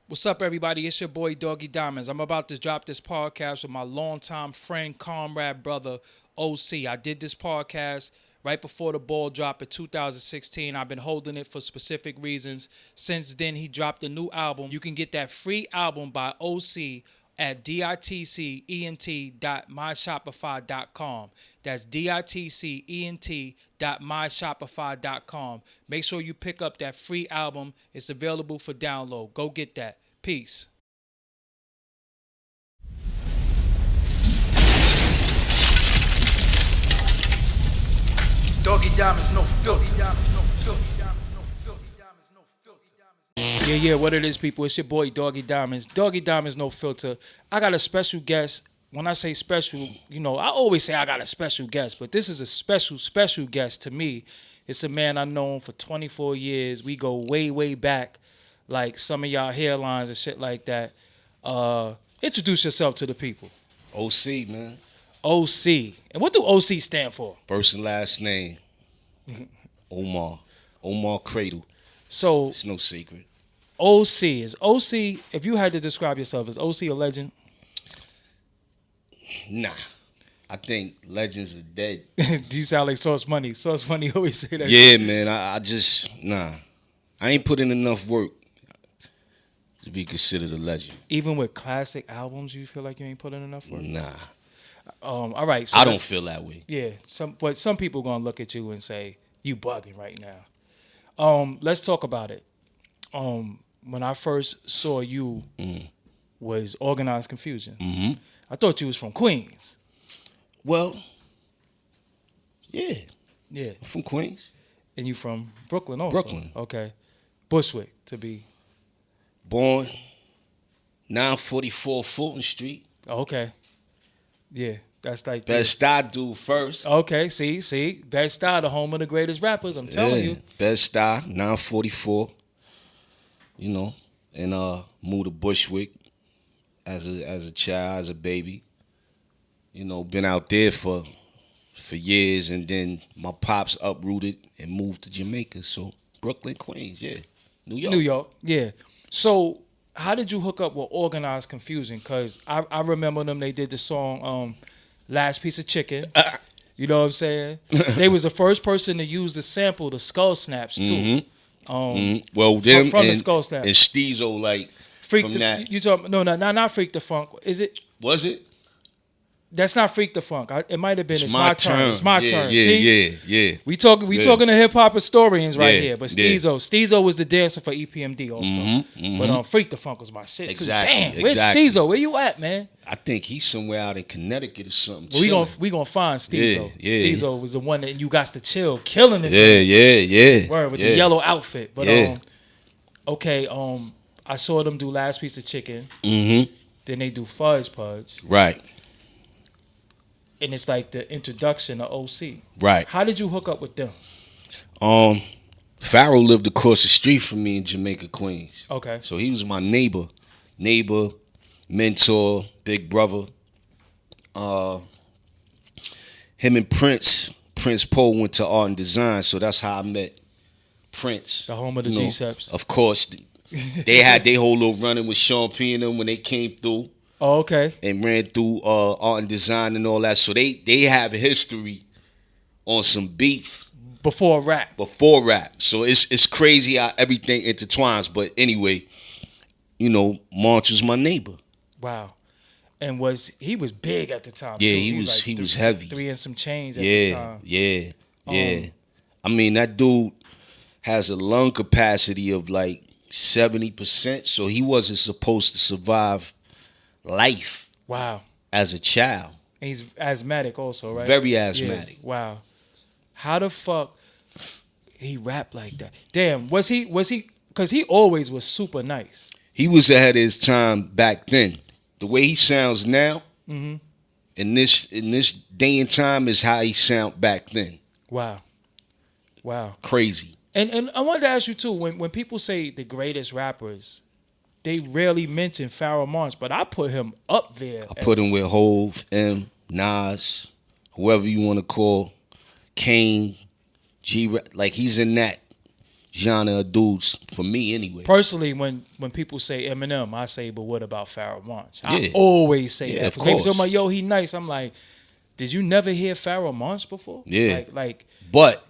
What's up, everybody? It's your boy Doggie Diamonds. I'm about to drop this podcast with my longtime friend, comrade, brother, OC. I did this podcast right before the ball dropped in 2016. I've been holding it for specific reasons. Since then, he dropped a new album. You can get that free album by OC at DITCENT.myshopify.com. That's DITCENT.myshopify.com. Make sure you pick up that free album. It's available for download. Go get that. Peace. Doggy Diamonds, no filter. Yeah, what it is, people. It's your boy Doggy Diamonds. Doggy Diamonds, no filter. I got a special guest. When I say special, I always say I got a special guest, but this is a special guest to me. It's a man I've known for 24 years. We go way back, like some of y'all hairlines and shit like that. Introduce yourself to the people. OC, man. OC. And what do OC stand for? First and last name. Omar. Omar Cradle. So It's no secret. OC is OC. If you had to describe yourself, is OC a legend? Nah. I think legends are dead. Do you sound like Source Money? Source Money always say that. Yeah, man. I just, nah. I ain't put in enough work to be considered a legend. Even with classic albums, you feel like you ain't put in enough work? Nah. All right. So I don't feel that way. Yeah. But some people gonna look at you and say you bugging right now. Let's talk about it. When I first saw you was Organized Konfusion. Mm-hmm. I thought you was from Queens. Well, yeah. Yeah. I'm from Queens. And you from Brooklyn also. Brooklyn. Okay. Bushwick to be. Born 944 Fulton Street. Okay. Yeah. That's like Best I do first. Okay, see, Bed-Stuy, the home of the greatest rappers. I'm telling you. Bed-Stuy, 944. And moved to Bushwick as a child, as a baby. Been out there for years, and then my pops uprooted and moved to Jamaica. So Brooklyn, Queens, yeah, New York, yeah. So how did you hook up with Organized Konfusion? Because I remember them. They did the song "Last Piece of Chicken." You know what I'm saying? They was the first person to use the sample, the Skull Snaps, too. Mm-hmm. Well, them from and, the Skull Snap. and Steezo, like, Freak from the, that. You talking? No, not Freak the Funk. Is it? Was it? That's not Freak the Funk. It might have been. It's my turn. turn. It's my Yeah, turn. Yeah, See? yeah. We talking to hip hop historians right Yeah, here. But yeah. Steezo was the dancer for EPMD also. But Freak the Funk was my shit too. Exactly, Damn, where's exactly. Steezo? Where you at, man? I think he's somewhere out in Connecticut or something. Well, we gonna find Steezo. Yeah. Steezo was the one that you got to chill, killing it. Yeah. Word with yeah. the yellow outfit. But Yeah. okay, I saw them do Last Piece of Chicken. Mm-hmm. Then they do Fudge Pudge. Right. And it's like the introduction of OC. Right. How did you hook up with them? Farrell lived across the street from me in Jamaica, Queens. Okay. So he was my neighbor, mentor, big brother. Him and Prince Poe went to art and design, so that's how I met Prince. The home of the D-Ceps. Of course, they had their whole little running with Sean P and them when they came through. Oh, okay. And ran through art and design and all that. So they have history on some beef. Before rap. So it's crazy how everything intertwines. But anyway, March was my neighbor. Wow. And he was big at the time. Yeah, too. he was heavy. 3 and some chains at the time. Yeah. I mean, that dude has a lung capacity of like 70%. So he wasn't supposed to survive life. Wow. As a child. And he's asthmatic also, right? Very asthmatic. Yeah. Wow. How the fuck he rap like that? Damn, was he because he always was super nice. He was ahead of his time back then. The way he sounds now, Mm-hmm. in this day and time, is how he sound back then. Wow. Crazy. And I wanted to ask you too, when people say the greatest rappers, they rarely mention Pharoah Monch, but I put him up there. I put him with Hove, Nas, whoever you want to call, Kane, G, like he's in that genre of dudes for me anyway. Personally, when people say Eminem, I say, but what about Pharoah Monch? I Yeah. always say Yeah, that. of Because people course. talking about, yo, he nice. I'm like, did you never hear Pharoah Monch before? Yeah. Like But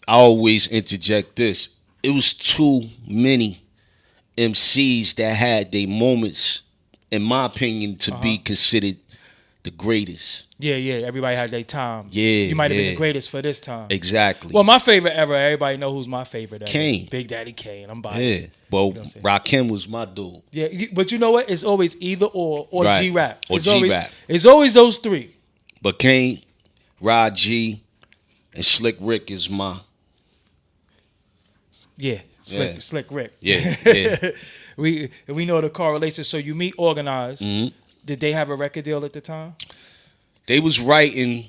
I always interject this. It was too many MCs that had their moments, in my opinion, to be considered the greatest. yeah, everybody had their time. Yeah, You might have been yeah. the greatest for this time. Exactly. Well, my favorite ever, everybody know who's my favorite ever. Kane. Big Daddy Kane. I'm yeah. biased. But You know what I'm saying? Rakim was my dude. Yeah, but you know what? It's always either or Right. G-Rap. Or It's G-Rap. It's always those three. But Kane, Rod G, and Slick Rick is my. Yeah, Yeah. Slick Rick. Yeah, yeah. we know the correlation. So you meet Organized. Mm-hmm. Did they have a record deal at the time? They was writing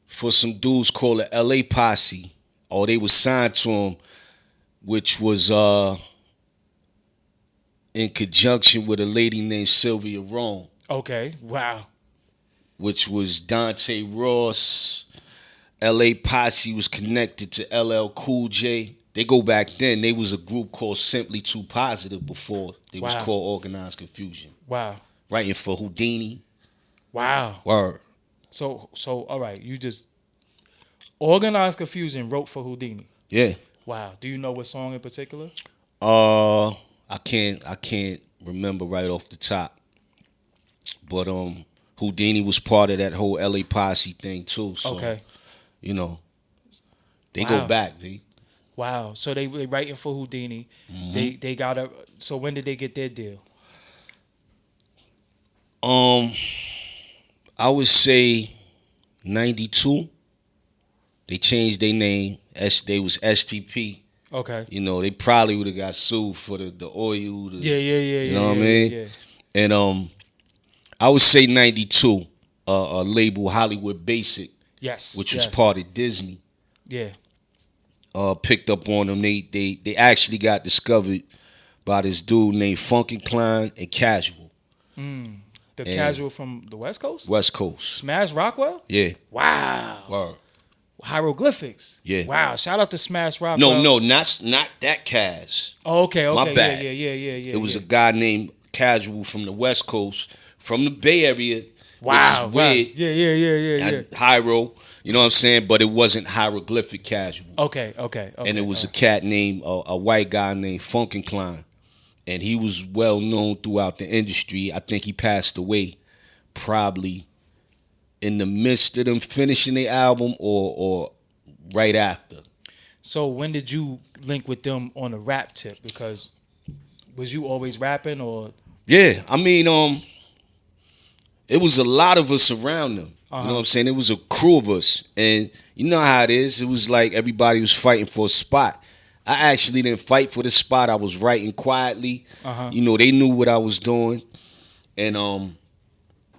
for some dudes called the LA Posse, or they was signed to them, which was in conjunction with a lady named Sylvia Rome, Okay. Wow. which was Dante Ross. LA Posse was connected to LL Cool J. They go back then. They was a group called Simply Too Positive before they was Wow. called Organized Konfusion. Wow. Writing for Houdini. Wow. Word. So all right. You just Organized Konfusion wrote for Houdini. Yeah. Wow. Do you know what song in particular? I can't remember right off the top. But Houdini was part of that whole LA Posse thing too. So Okay. you know, they Wow. go back, V. Wow. So they writing for Houdini. They got a. So when did they get their deal? I would say 92. They changed their name. They was STP. Okay. You know, they probably would have got sued for the oil. Yeah. You know what I mean? Yeah. And I would say 92. A label Hollywood Basic, Yes. which was yes. part of Disney, Yeah. picked up on them. They actually got discovered by this dude named Funkin' Klein and Casual, The Casual from the West Coast? West Coast. Smash Rockwell? Yeah. Wow. Word. Hieroglyphics. Yeah. Wow. Shout out to Smash Rockwell. No, not that Kaz. Oh, okay. My bad. Yeah. It was a guy named Casual from the West Coast, from the Bay Area. Wow. Which is weird. Yeah. At Hyro, you know what I'm saying? But it wasn't hieroglyphic Casual. Okay. And it was a cat named, a white guy named Funkin' Klein. And he was well known throughout the industry. I think he passed away probably in the midst of them finishing the album or right after. So when did you link with them on a rap tip? Because was you always rapping or? Yeah, I mean, it was a lot of us around them. You know what I'm saying? It was a crew of us. And you know how it is. It was like everybody was fighting for a spot. I actually didn't fight for the spot. I was writing quietly. You know, they knew what I was doing. And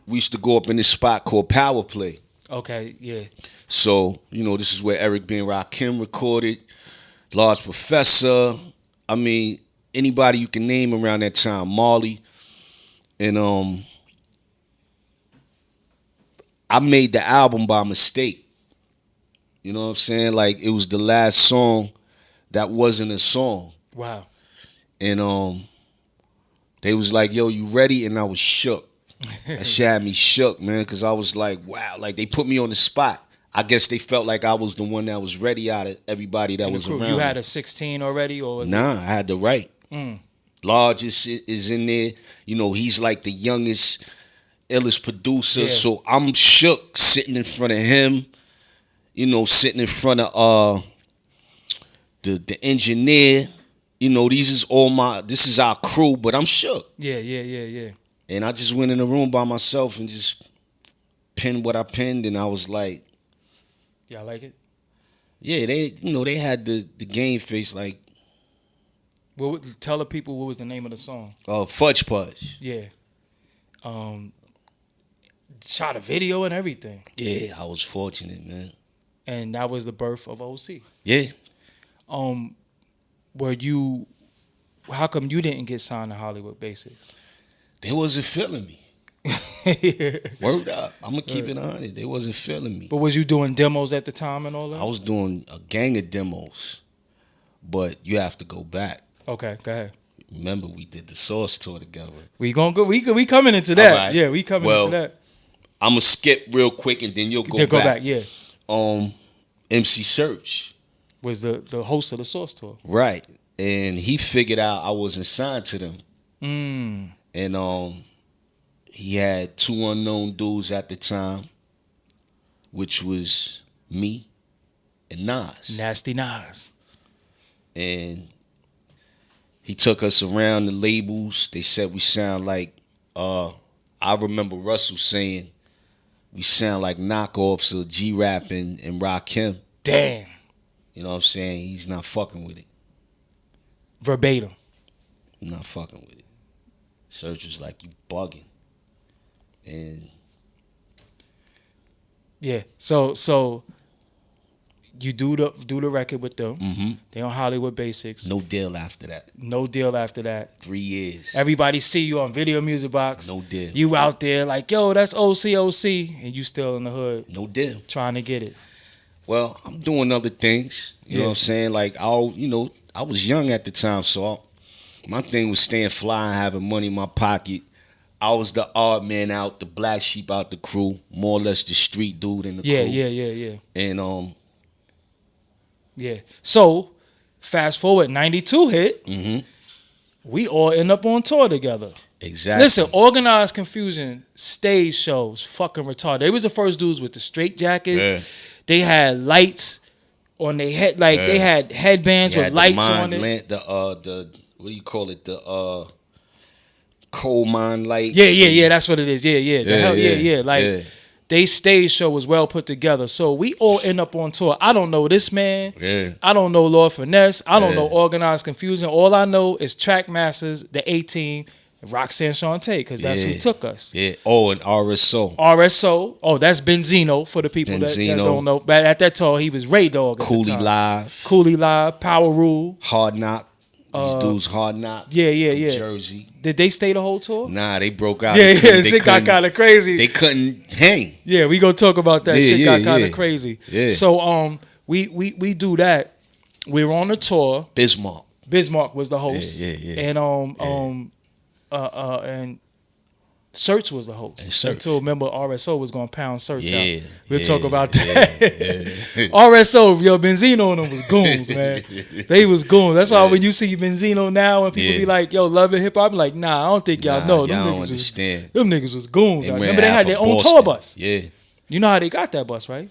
we used to go up in this spot called Power Play. Okay, yeah. So, you know, this is where Eric B. and Rakim recorded, Large Professor. I mean, anybody you can name around that time, Marley. And I made the album by mistake. You know what I'm saying? Like, it was the last song that wasn't a song. Wow. And they was like, yo, you ready? And I was shook. That shit had me shook, man, because I was like, wow, like they put me on the spot. I guess they felt like I was the one that was ready out of everybody that was around. You had me. a 16 already, or was Nah, I had to write. Large is in there. You know, he's like the youngest, illest producer. Yeah. So I'm shook sitting in front of him. You know, sitting in front of the engineer. You know, this is our crew, but I'm shook. Yeah. And I just went in the room by myself and just penned what I penned, and I was like, Y'all like it? yeah, they had the game face like Well, tell the people what was the name of the song. Fudge Pudge. Yeah. Shot a video and everything. Yeah, I was fortunate, man. And that was the birth of OC. Yeah. How come you didn't get signed to Hollywood Basics? They wasn't feeling me. Word up. I'm going to keep it 100. They wasn't feeling me. But was you doing demos at the time and all that? I was doing a gang of demos. but you have to go back. Okay, go ahead. Remember, we did the Source tour together. We gonna go. We coming into that. Right. Yeah, we coming into that. I'm gonna skip real quick and then you'll go back. Go back. Yeah. MC Serch was the host of the Source tour. Right, and he figured out I wasn't signed to them. And he had 2 unknown dudes at the time, which was me and Nas. Nasty Nas. And he took us around the labels. They said we sound like, I remember Russell saying we sound like knockoffs of G-Rap and Rakim. Damn. You know what I'm saying? He's not fucking with it. Verbatim. I'm not fucking with it. Serch was like, you bugging. And yeah, so you do the record with them. They on Hollywood Basics. No deal after that. No deal after that. 3 years. Everybody see you on Video Music Box. No deal. You out there like, yo, that's OCOC, and you still in the hood. No deal. Trying to get it. Well, I'm doing other things. You know what I'm saying? Like, I was young at the time, so my thing was staying fly and having money in my pocket. I was the odd man out, the black sheep out the crew, more or less the street dude in the crew. Yeah. And yeah. So, fast forward, 92 hit. We all end up on tour together. Exactly. Listen, Organized Konfusion stage shows fucking retarded. They was the first dudes with the straight jackets. Yeah. They had lights on their head, like they had headbands with lights on it. The what do you call it? The coal mine lights. Yeah. That's what it is. Yeah. Like they stage show was well put together. So we all end up on tour. I don't know this man. Yeah. I don't know Lord Finesse. I don't know Organized Konfusion. All I know is Trackmasters, the 18, Roxanne Shante, because that's who took us. Yeah. Oh, and RSO. RSO. Oh, that's Benzino for the people that don't know. But at that time, he was Ray Dog. Coolie Live. Power Rule. Hard Knock. These dudes Hard Knock. Yeah. Jersey. Did they stay the whole tour? Nah, they broke out. Shit got kind of crazy. They couldn't hang. Yeah, we gonna talk about that. Shit got kind of crazy. Yeah. So we do that. We were on the tour. Bismarck was the host. Yeah. And Serch was the host. Until remember RSO was gonna pound Serch out. We'll talk about that. RSO, yo, Benzino and them was goons, man. They was goons. That's why when you see Benzino now and people be like, yo, love it hip hop, I'm like, nah, I don't think y'all know. Them niggas was goons. Remember they had their own tour bus. Yeah. You know how they got that bus, right?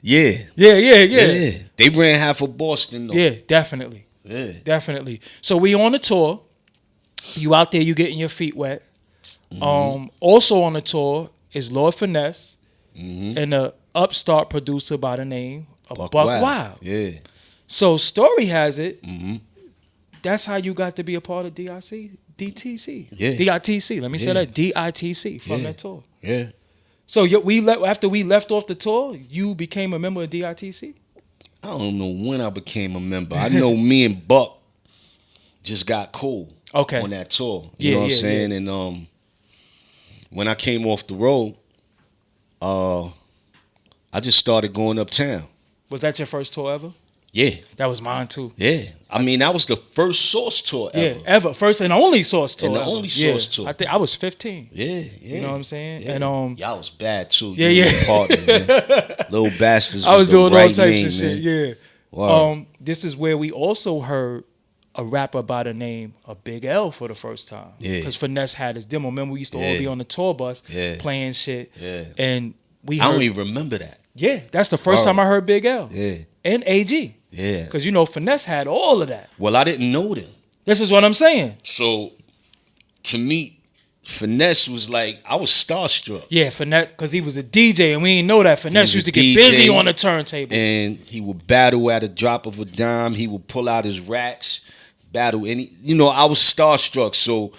Yeah. They ran half of Boston though. Yeah, definitely. Yeah. Definitely. So we on the tour. You out there, you getting your feet wet. Also on the tour is Lord Finesse and a upstart producer by the name of Buck Wild. Yeah. So story has it, that's how you got to be a part of DITC. Yeah. DITC. Let me say that. DITC from that tour. Yeah. So after we left off the tour, you became a member of DITC? I don't know when I became a member. I know me and Buck just got cool on that tour. You know what I'm saying? Yeah. And when I came off the road, I just started going uptown. Was that your first tour ever? Yeah. That was mine too. Yeah. I mean, that was the first Source tour ever. Yeah, ever. First and only Source tour. And the only Source tour. I think I was 15. Yeah. You know what I'm saying? Yeah. And y'all was bad too. Yeah. Partner, man. Little Bastards. I was doing right all types name, of shit. Yeah. Wow. This is where we also heard a rapper by the name of Big L for the first time. Yeah. Because Finesse had his demo. Remember, we used to all be on the tour bus playing shit. Yeah. And I don't even remember that. Yeah, that's the first time I heard Big L. Yeah. And AG. Yeah. Because, Finesse had all of that. Well, I didn't know them. This is what I'm saying. So, to me, Finesse was like, I was starstruck. Yeah, Finesse, because he was a DJ, and we didn't know that. Finesse used to get busy on the turntable. And he would battle at a drop of a dime. He would pull out his racks, battle any. I was starstruck, so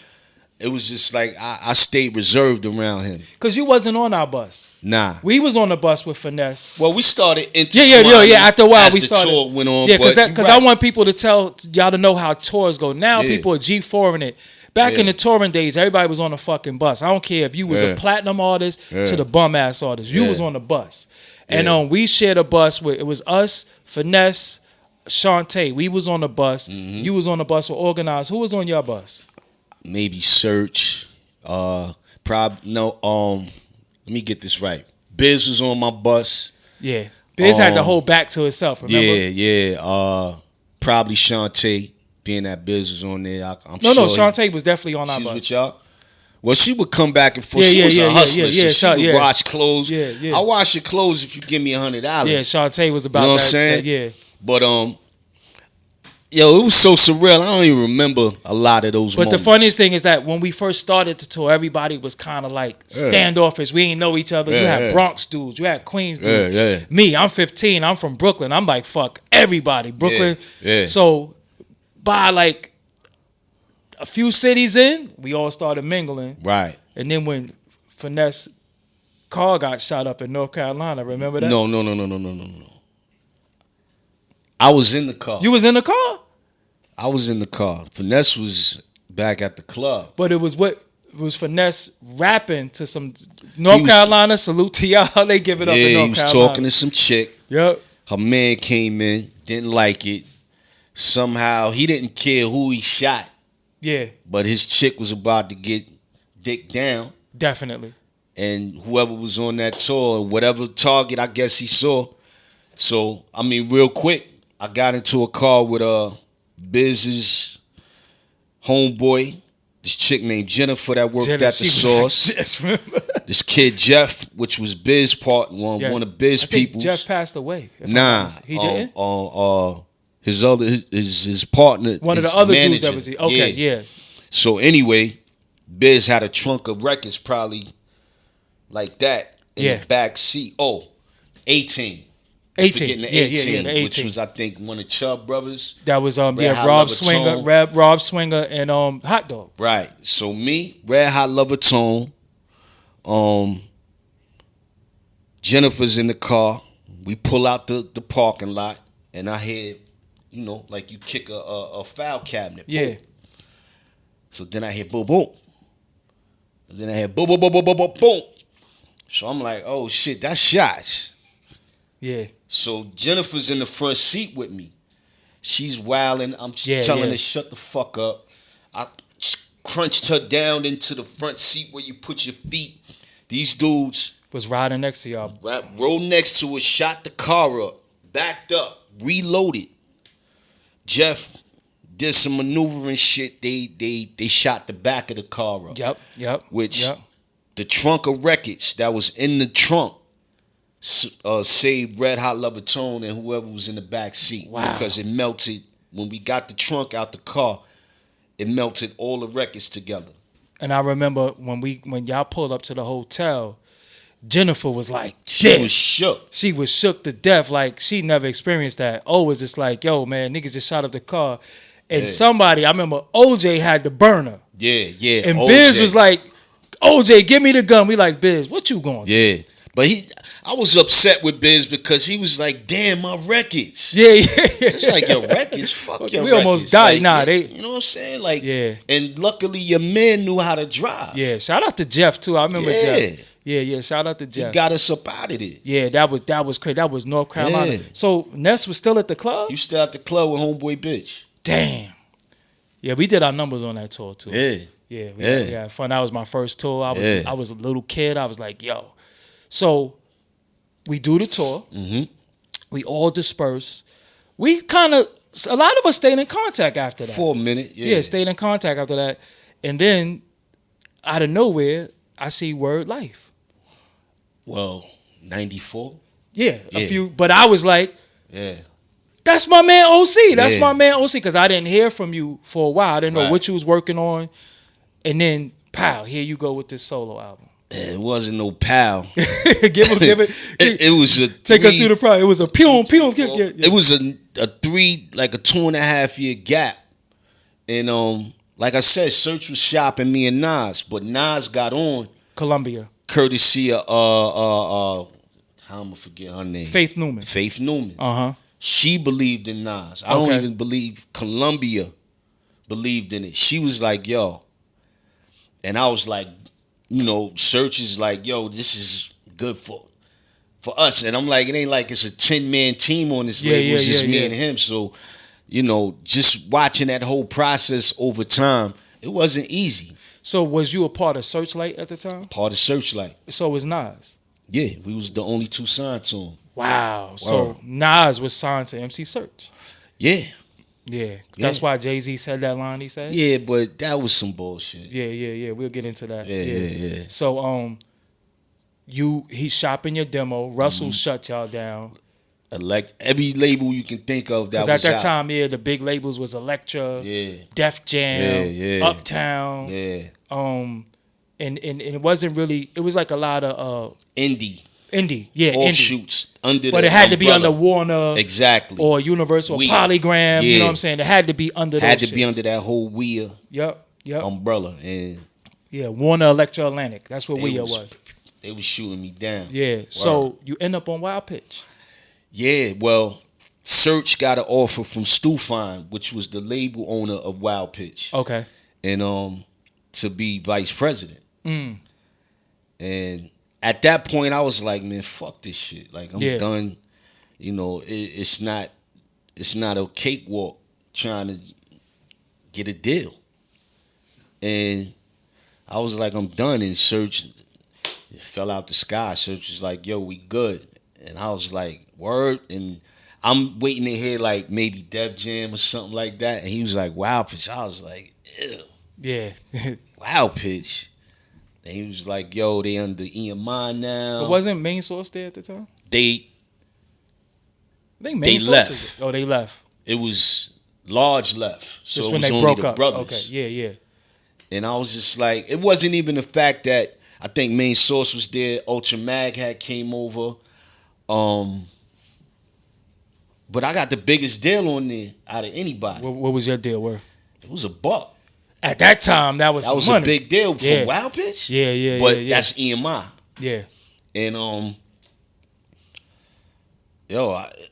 it was just like I stayed reserved around him. Because you wasn't on our bus. Nah. We was on the bus with Finesse. Well, we started intertwining. Yeah. After a while, we started. The tour went on. Yeah, because I want people to tell y'all to know how tours go. Now people are G4ing it. Back in the touring days, everybody was on a fucking bus. I don't care if you was a platinum artist to the bum ass artist. You was on the bus. And we shared a bus with, it was us, Finesse, Shantae. We was on the bus. You was on the bus with Organized. Who was on your bus? Maybe Serch. Let me get this right. Biz was on my bus. Yeah. Biz had the whole back to itself, remember? Yeah. Probably Shantae, being that Biz was on there. I'm No, sure Shantae was definitely on our she's bus. with y'all. Well, she would come back and forth. Yeah, She yeah, was yeah, a hustler, yeah, so she would yeah. wash clothes. Yeah. I wash your clothes if you give me $100. Yeah, Shantae was about You know what that. I'm saying? Yeah. But it was so surreal. I don't even remember a lot of those But moments. the funniest thing is that when we first started the tour, everybody was kind of like standoffish. We didn't know each other. You had Bronx dudes. You had Queens dudes. Me, I'm 15. I'm from Brooklyn. I'm like, fuck everybody. Brooklyn. Yeah. So by like a few cities in, we all started mingling. Right. And then when Finesse car got shot up in North Carolina, remember that? No. I was in the car. You was in the car? I was in the car. Finesse was back at the club. But it was Finesse rapping to some North Carolina. Salute to y'all. They give it up in North Carolina. Yeah, he was talking to some chick. Yep. Her man came in, didn't like it. Somehow he didn't care who he shot. Yeah. But his chick was about to get dick down. Definitely. And whoever was on that tour, whatever target I guess he saw. So, I mean, real quick, I got into a car with Biz's homeboy, this chick named Jennifer that worked at the Source. This kid Jeff, which was Biz part one of Biz people. Jeff passed away. Nah, he didn't. His partner, one of the other dudes that was okay. Yeah. So anyway, Biz had a trunk of records, probably like that in the back seat. 18. 18, the 18. Which was, I think, one of Chubb brothers. That was Rob Swinger and Hot Dog. Right. So me, Red Hot Lover Tone, Jennifer's in the car. We pull out the parking lot, and I hear, like you kick a file cabinet. Yeah. Boom. So then I hear boom, boom. And then I hear boom, boom, boom, boom, boom, boom, boom. So I'm like, oh shit, that's shots. Yeah. So Jennifer's in the front seat with me. She's wilding. I'm telling her, shut the fuck up. I crunched her down into the front seat where you put your feet. These dudes was riding next to y'all. Rode next to us, shot the car up, backed up, reloaded. Jeff did some maneuvering shit. They shot the back of the car up. Yep. The trunk of records that was in the trunk saved Red Hot Lover Tone and whoever was in the back seat. Wow. Because it melted. When we got the trunk out the car, it melted all the records together. And I remember when y'all pulled up to the hotel, Jennifer was like, she was shook. She was shook to death. Like, she never experienced that. Was just like, yo, man, niggas just shot up the car. And somebody, I remember OJ had the burner. Yeah. And OJ. Biz was like, OJ, give me the gun. We like, Biz, what you going to do? Yeah. But I was upset with Biz because he was like, damn, my records. Yeah. It's like, your records? Fuck your records. We almost died. Like, you know what I'm saying? Like, and luckily your man knew how to drive. Yeah, shout out to Jeff, too. I remember Jeff. Yeah, shout out to Jeff. He got us up out of there. Yeah, that was crazy. That was North Carolina. Yeah. So, Ness was still at the club? You still at the club with Homeboy Bitch. Damn. Yeah, we did our numbers on that tour, too. Yeah. We had fun. That was my first tour. I was a little kid. I was like, yo. So, we do the tour. Mm-hmm. We all disperse. We a lot of us stayed in contact after that. For a minute, Yeah, stayed in contact after that. And then, out of nowhere, I see Word Life. Well, 94? Yeah, a few. But I was like, yeah. That's my man OC. That's my man OC. Because I didn't hear from you for a while. I didn't know what you was working on. And then, pow, here you go with this solo album. It wasn't no pal. give it. It was a take us through the process. It was a pew. It was a 2.5 year gap. And like I said, Serch was shopping me and Nas, but Nas got on Columbia, courtesy of how I'm gonna forget her name. Faith Newman. She believed in Nas. I don't even believe Columbia believed in it. She was like, yo. And I was like, Serch is like, yo, this is good for for us. And I'm like, it ain't like it's a 10-man team on this Yeah, label. It's yeah, just yeah, me yeah. and him. So, you know, just watching that whole process over time, it wasn't easy. So was you a part of Searchlight at the time? Part of Searchlight. So was Nas. Yeah, we was the only two signed to him. Wow. So Word. Nas was signed to MC Serch. Yeah. Yeah. That's Yeah. why Jay-Z said that line he said? Yeah, but that was some bullshit. Yeah. We'll get into that. Yeah. So he shopping your demo. Russell shut y'all down. Every label you can think of that was Because at that out. time, the big labels was Elektra, Yeah. Def Jam, Yeah. Uptown. Yeah. And it wasn't really. It was like a lot of Indie. indie. Yeah, indie. Offshoots under But the it had to be umbrella. under Warner Exactly. or Universal, We- Polygram. You yeah. know what I'm saying? It had to be under. Had those to be shits. under that whole WEA Yep. umbrella. And Yeah, Warner Electra Atlantic. That's what They WEA was- was. they was shooting me down. Yeah. So you end up on Wild Pitch. Yeah, well, Serch got an offer from Stufan, which was the label owner of Wild Pitch. Okay. And to be vice president. Mm. And at that point I was like, man, fuck this shit. Like I'm Yeah. done. You know, it's not a cakewalk trying to get a deal. And I was like, I'm done. And Serch fell out the sky. Serch was like, yo, we good. And I was like, word. And I'm waiting to hear like maybe Def Jam or something like that. And he was like, Wild Pitch. I was like, ew, Yeah. Wild Pitch. And he was like, yo, they under EMI now. But wasn't Main Source there at the time? They I think Main They Source left. was there. Oh, they left. It was Large left. So Just it when was they only broke the up. brothers. Okay. Yeah. And I was just like, it wasn't even the fact that I think Main Source was there. Ultra Mag had came over. But I got the biggest deal on there out of anybody. What was your deal worth? It was $1. At that time, that was That was money. a big deal Yeah. for Wild Pitch. Yeah. But yeah. that's EMI. Yeah. And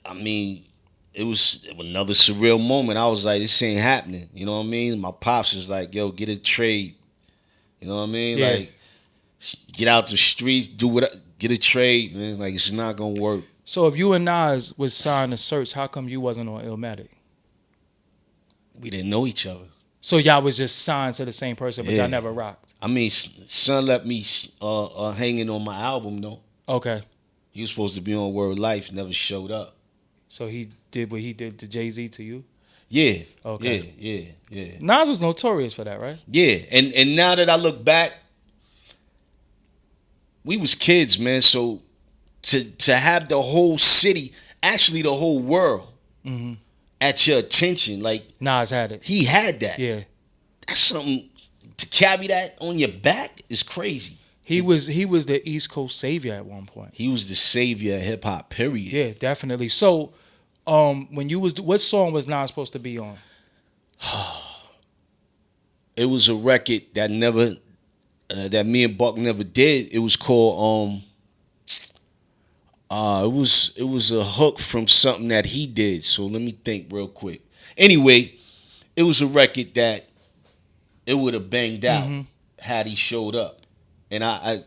I mean, it was another surreal moment. I was like, this ain't happening. You know what I mean? My pops was like, yo, get a trade. You know what I mean? Yeah. Like, get out the streets, get a trade, man. Like, it's not gonna work. So if you and Nas was signed to Search, how come you wasn't on Illmatic? We didn't know each other. So y'all was just signed to the same person, but Yeah. y'all never rocked. I mean, son left me hanging on my album, though. Okay. He was supposed to be on Word Life, never showed up. So he did what he did to Jay-Z to you? Yeah. Okay. Yeah. Nas was notorious for that, right? Yeah. And now that I look back, we was kids, man. So to have the whole city, actually the whole world, at your attention, like Nas had it. he had that. Yeah. That's something to carry that on your back is crazy. He was the East Coast savior at one point. He was the savior of hip hop, period. Yeah, definitely. So, when you was, what song was Nas supposed to be on? It was a record that never, that me and Buck never did. It was called it was a hook from something that he did. So let me think real quick. Anyway, it was a record that it would have banged out had he showed up. And I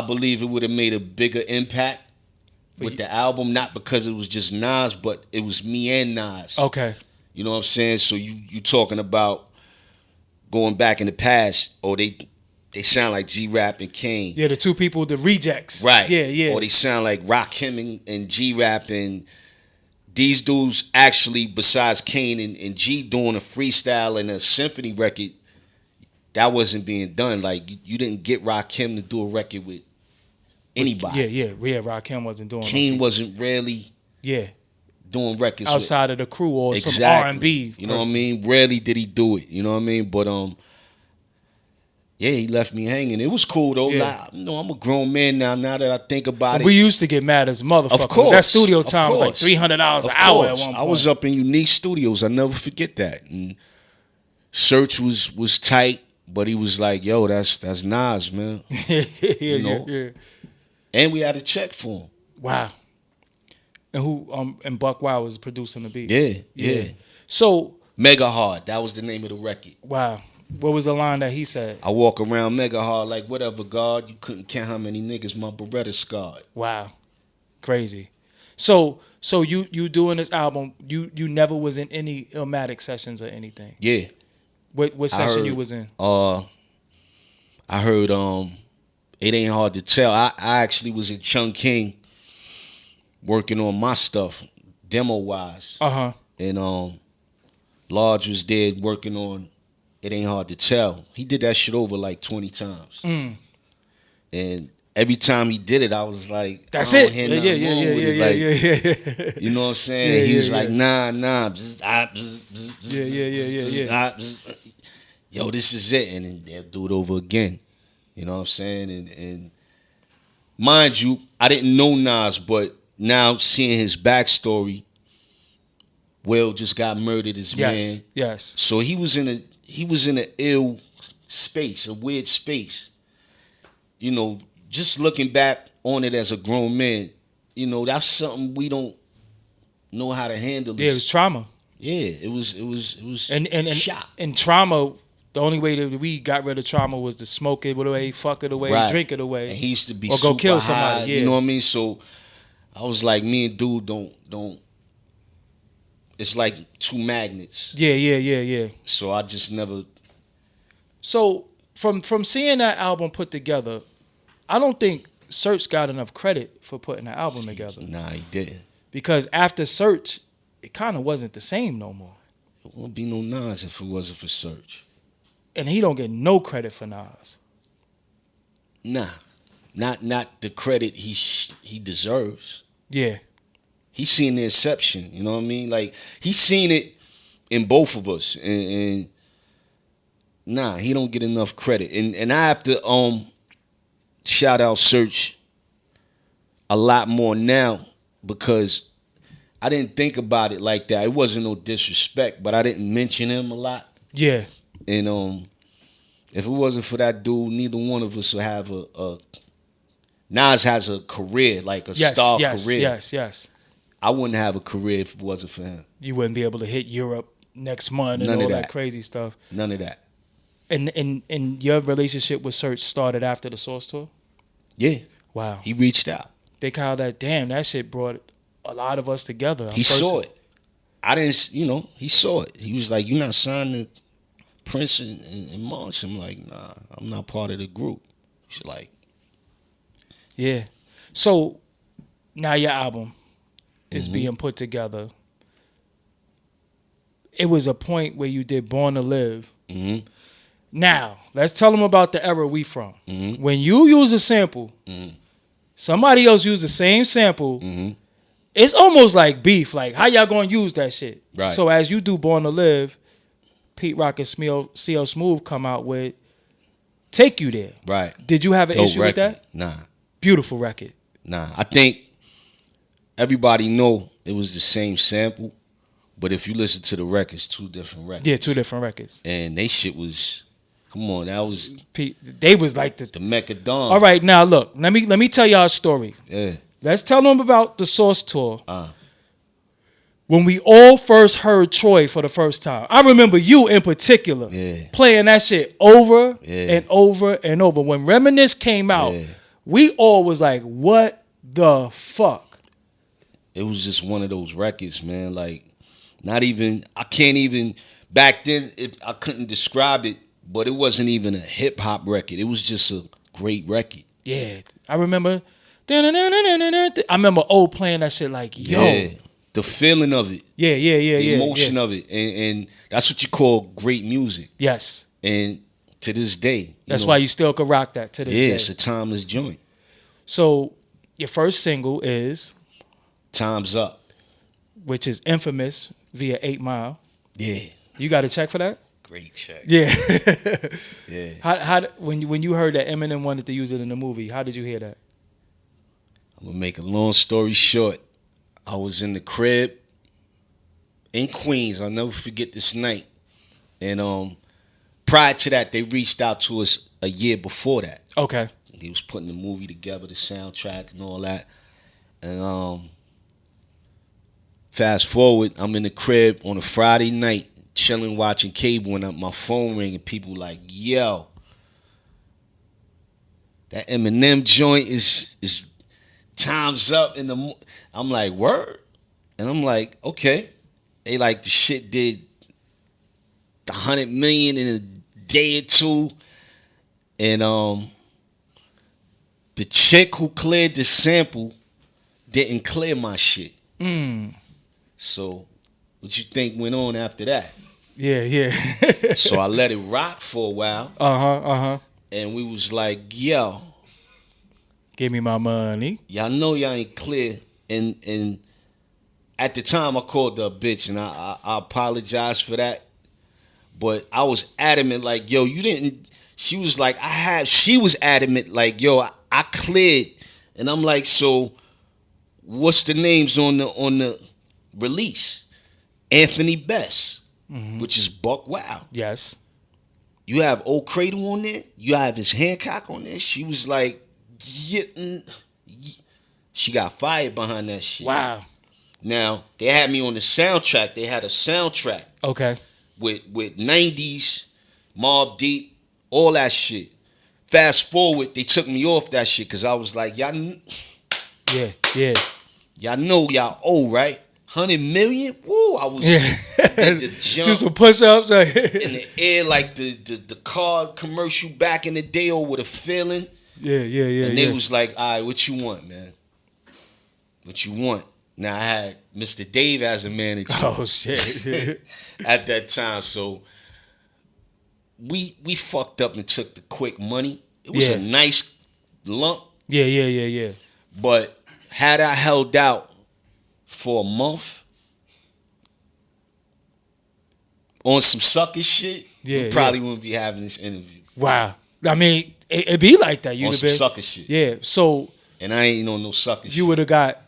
believe it would have made a bigger impact with the album, not because it was just Nas, but it was me and Nas. Okay. You know what I'm saying? So you talking about going back in the past, or they sound like G-Rap and Kane. Yeah, the two people, the rejects. Right. Yeah. Or they sound like Rakim and G-Rap, and these dudes actually, besides Kane and G doing a freestyle and a symphony record, that wasn't being done. Like, you didn't get Rakim to do a record with anybody. Yeah. Rakim wasn't doing Kane wasn't really doing records outside of the crew or with, some R&B. You know what I mean? Rarely did he do it. You know what I mean? But yeah, he left me hanging. It was cool though. Yeah. Like, I'm a grown man now. Now that I think about it, We used to get mad as motherfuckers. of course, that studio of time was like course. $300 an Of hour at course. one point. I was up in Unique Studios. I never forget that. And Serch was tight, but he was like, "Yo, that's Nas, man." yeah. And we had a check for him. Wow. And who and Buck Wild was producing the beat. Yeah. So Mega Hard. That was the name of the record. wow. What was the line that he said? I walk around mega hard like whatever, God. You couldn't count how many niggas my Beretta scarred. Wow, crazy. So you doing this album? You never was in any Illmatic sessions or anything? Yeah. What session you was in? I heard It Ain't Hard to Tell. I actually was in Chung King working on my stuff, demo wise. And Large was there working on It Ain't Hard to Tell. He did that shit over like 20 times. And every time he did it, I was like, that's I don't it. hear nothing wrong with it. You know what I'm saying? He was like, nah. Bzz, bzz, bzz, yo, this is it. And then they'll do it over again. You know what I'm saying? And mind you, I didn't know Nas, but now seeing his backstory, Will just got murdered as man. Yes. So he was in an ill space, a weird space. You know, just looking back on it as a grown man, you know, that's something we don't know how to handle. Yeah, it was trauma. Yeah, it was and shock. And trauma, the only way that we got rid of trauma was to smoke it away, fuck it away, right. Drink it away. And he used to be or super go kill high, somebody. Yeah. You know what I mean? So I was like, me and dude don't. It's like two magnets. Yeah. So I just never. So from seeing that album put together, I don't think Serch got enough credit for putting the album together. Nah, he didn't. Because after Serch, it kind of wasn't the same no more. It wouldn't be no Nas if it wasn't for Serch. And he don't get no credit for Nas. Nah, not the credit he deserves. Yeah. He's seen the exception, you know what I mean? Like, he's seen it in both of us. And nah, he don't get enough credit. And I have to shout out Serch a lot more now because I didn't think about it like that. It wasn't no disrespect, but I didn't mention him a lot. Yeah. And if it wasn't for that dude, neither one of us would have a Nas has a career, like a star career. Yes. I wouldn't have a career if it wasn't for him. You wouldn't be able to hit Europe next month and all that crazy stuff. None of that. And your relationship with Serch started after the Source tour? Yeah. Wow. He reached out. They called that, damn, that shit brought a lot of us together. He saw it. I didn't, he saw it. He was like, "You're not signed to Prince and March." I'm like, "Nah, I'm not part of the group." He's like, yeah. So now your album is being put together. It was a point where you did Born to Live. Now, let's tell them about the era we from. When you use a sample, somebody else used the same sample, it's almost like beef. Like, how y'all gonna use that shit? Right. So as you do Born to Live, Pete Rock and CL Smooth come out with Take You There. right. Did you have an Dope issue record. with that? Nah. Beautiful record. Nah. I think everybody know it was the same sample, but if you listen to the records, two different records. Yeah, two different records. And they shit was, come on, that was Pete, they was like the Mecca Dawn. All right, now look, let me tell y'all a story. Yeah. Let's tell them about the Source tour. When we all first heard Troy for the first time, I remember you in particular playing that shit over and over and over. When Reminisce came out, we all was like, what the fuck? It was just one of those records, man. Like, I can't even, back then, I couldn't describe it, but it wasn't even a hip hop record. It was just a great record. Yeah, I remember. I remember old playing that shit like, yo. Yeah. The feeling of it. Yeah. The emotion of it. And that's what you call great music. Yes. And to this day. That's why you still could rock that to this day. Yeah, it's a timeless joint. So, your first single is Time's Up. Which is infamous via 8 Mile. Yeah. You got a check for that? Great check. Yeah. Yeah. How when you heard that Eminem wanted to use it in the movie, how did you hear that? I'm going to make a long story short. I was in the crib in Queens. I'll never forget this night. And prior to that, they reached out to us a year before that. Okay. He was putting the movie together, the soundtrack and all that. And fast forward, I'm in the crib on a Friday night, chilling watching cable and my phone ring and people like, yo, that Eminem joint is time's up in the. I'm like, word, and I'm like, okay. They like the shit did 100 million in a day or two, and the chick who cleared the sample didn't clear my shit. So, what you think went on after that? Yeah. So I let it rock for a while. And we was like, yo, give me my money. Y'all know y'all ain't clear. And at the time I called her a bitch, and I apologize for that. But I was adamant, like, yo, you didn't. She was like, she was adamant, like, yo, I cleared. And I'm like, so what's the names on the release? Anthony Best, which is Buck Wild. Yes. You have Old Cradle on there. You have his Hancock on there. She was like, she got fired behind that shit. Wow. Now, they had me on the soundtrack. They had a soundtrack. Okay. With 90s, Mobb Deep, all that shit. Fast forward, they took me off that shit because I was like, y'all know y'all owe, right? 100 million? Woo, I was in the jump. Do some push-ups. In the air like the car commercial back in the day, or with a feeling. Yeah. And they was like, all right, what you want, man? What you want? Now, I had Mr. Dave as a manager. Oh, shit. At that time, so we fucked up and took the quick money. It was a nice lump. Yeah. But had I held out for a month on some sucker shit, we probably wouldn't be having this interview. Wow. I mean, it'd be like that. On some sucker shit. Yeah, so. And I ain't on no sucker shit. You would have got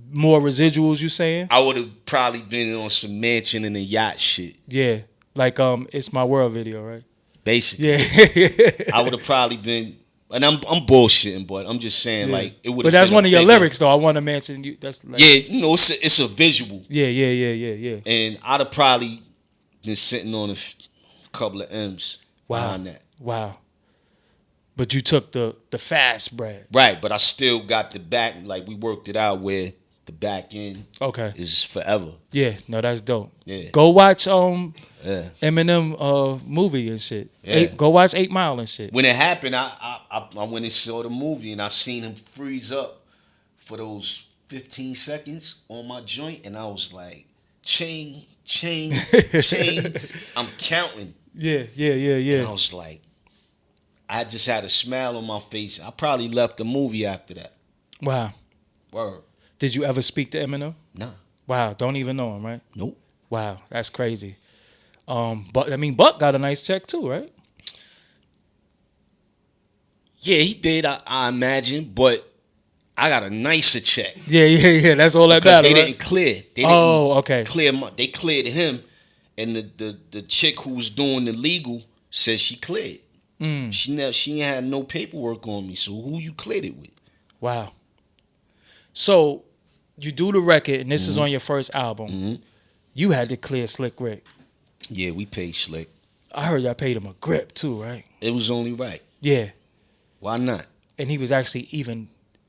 more residuals, you saying? I would have probably been on some mansion and a yacht shit. Yeah. Like It's My World video, right? Basically. Yeah. I would have probably been, and I'm bullshitting, but I'm just saying, like, it would have. But that's one of your lyrics, though. I want to mention you. That's like, it's a visual. Yeah. And I'd have probably been sitting on a couple of M's behind that. Wow. But you took the fast bread. Right, but I still got the back, like, we worked it out where the back end is forever. Yeah, no, that's dope. Yeah. Go watch Eminem movie and shit. Yeah. Go watch 8 Mile and shit. When it happened, I went and saw the movie, and I seen him freeze up for those 15 seconds on my joint, and I was like, chain. I'm counting. Yeah. And I was like, I just had a smile on my face. I probably left the movie after that. Wow. Word. Did you ever speak to Eminem? Nah. Wow. Don't even know him, right? Nope. Wow. That's crazy. But I mean, Buck got a nice check too, right? Yeah, he did, I imagine, but I got a nicer check. Yeah. That's all that Because matters. they right? didn't clear. Okay. They cleared him, and the chick who was doing the legal said she cleared. She ain't had no paperwork on me. So who you cleared it with? Wow. So you do the record, and this is on your first album. You had to clear Slick Rick. Yeah, we paid Slick. I heard y'all paid him a grip too, right? It was only right. Yeah. Why not? And he was actually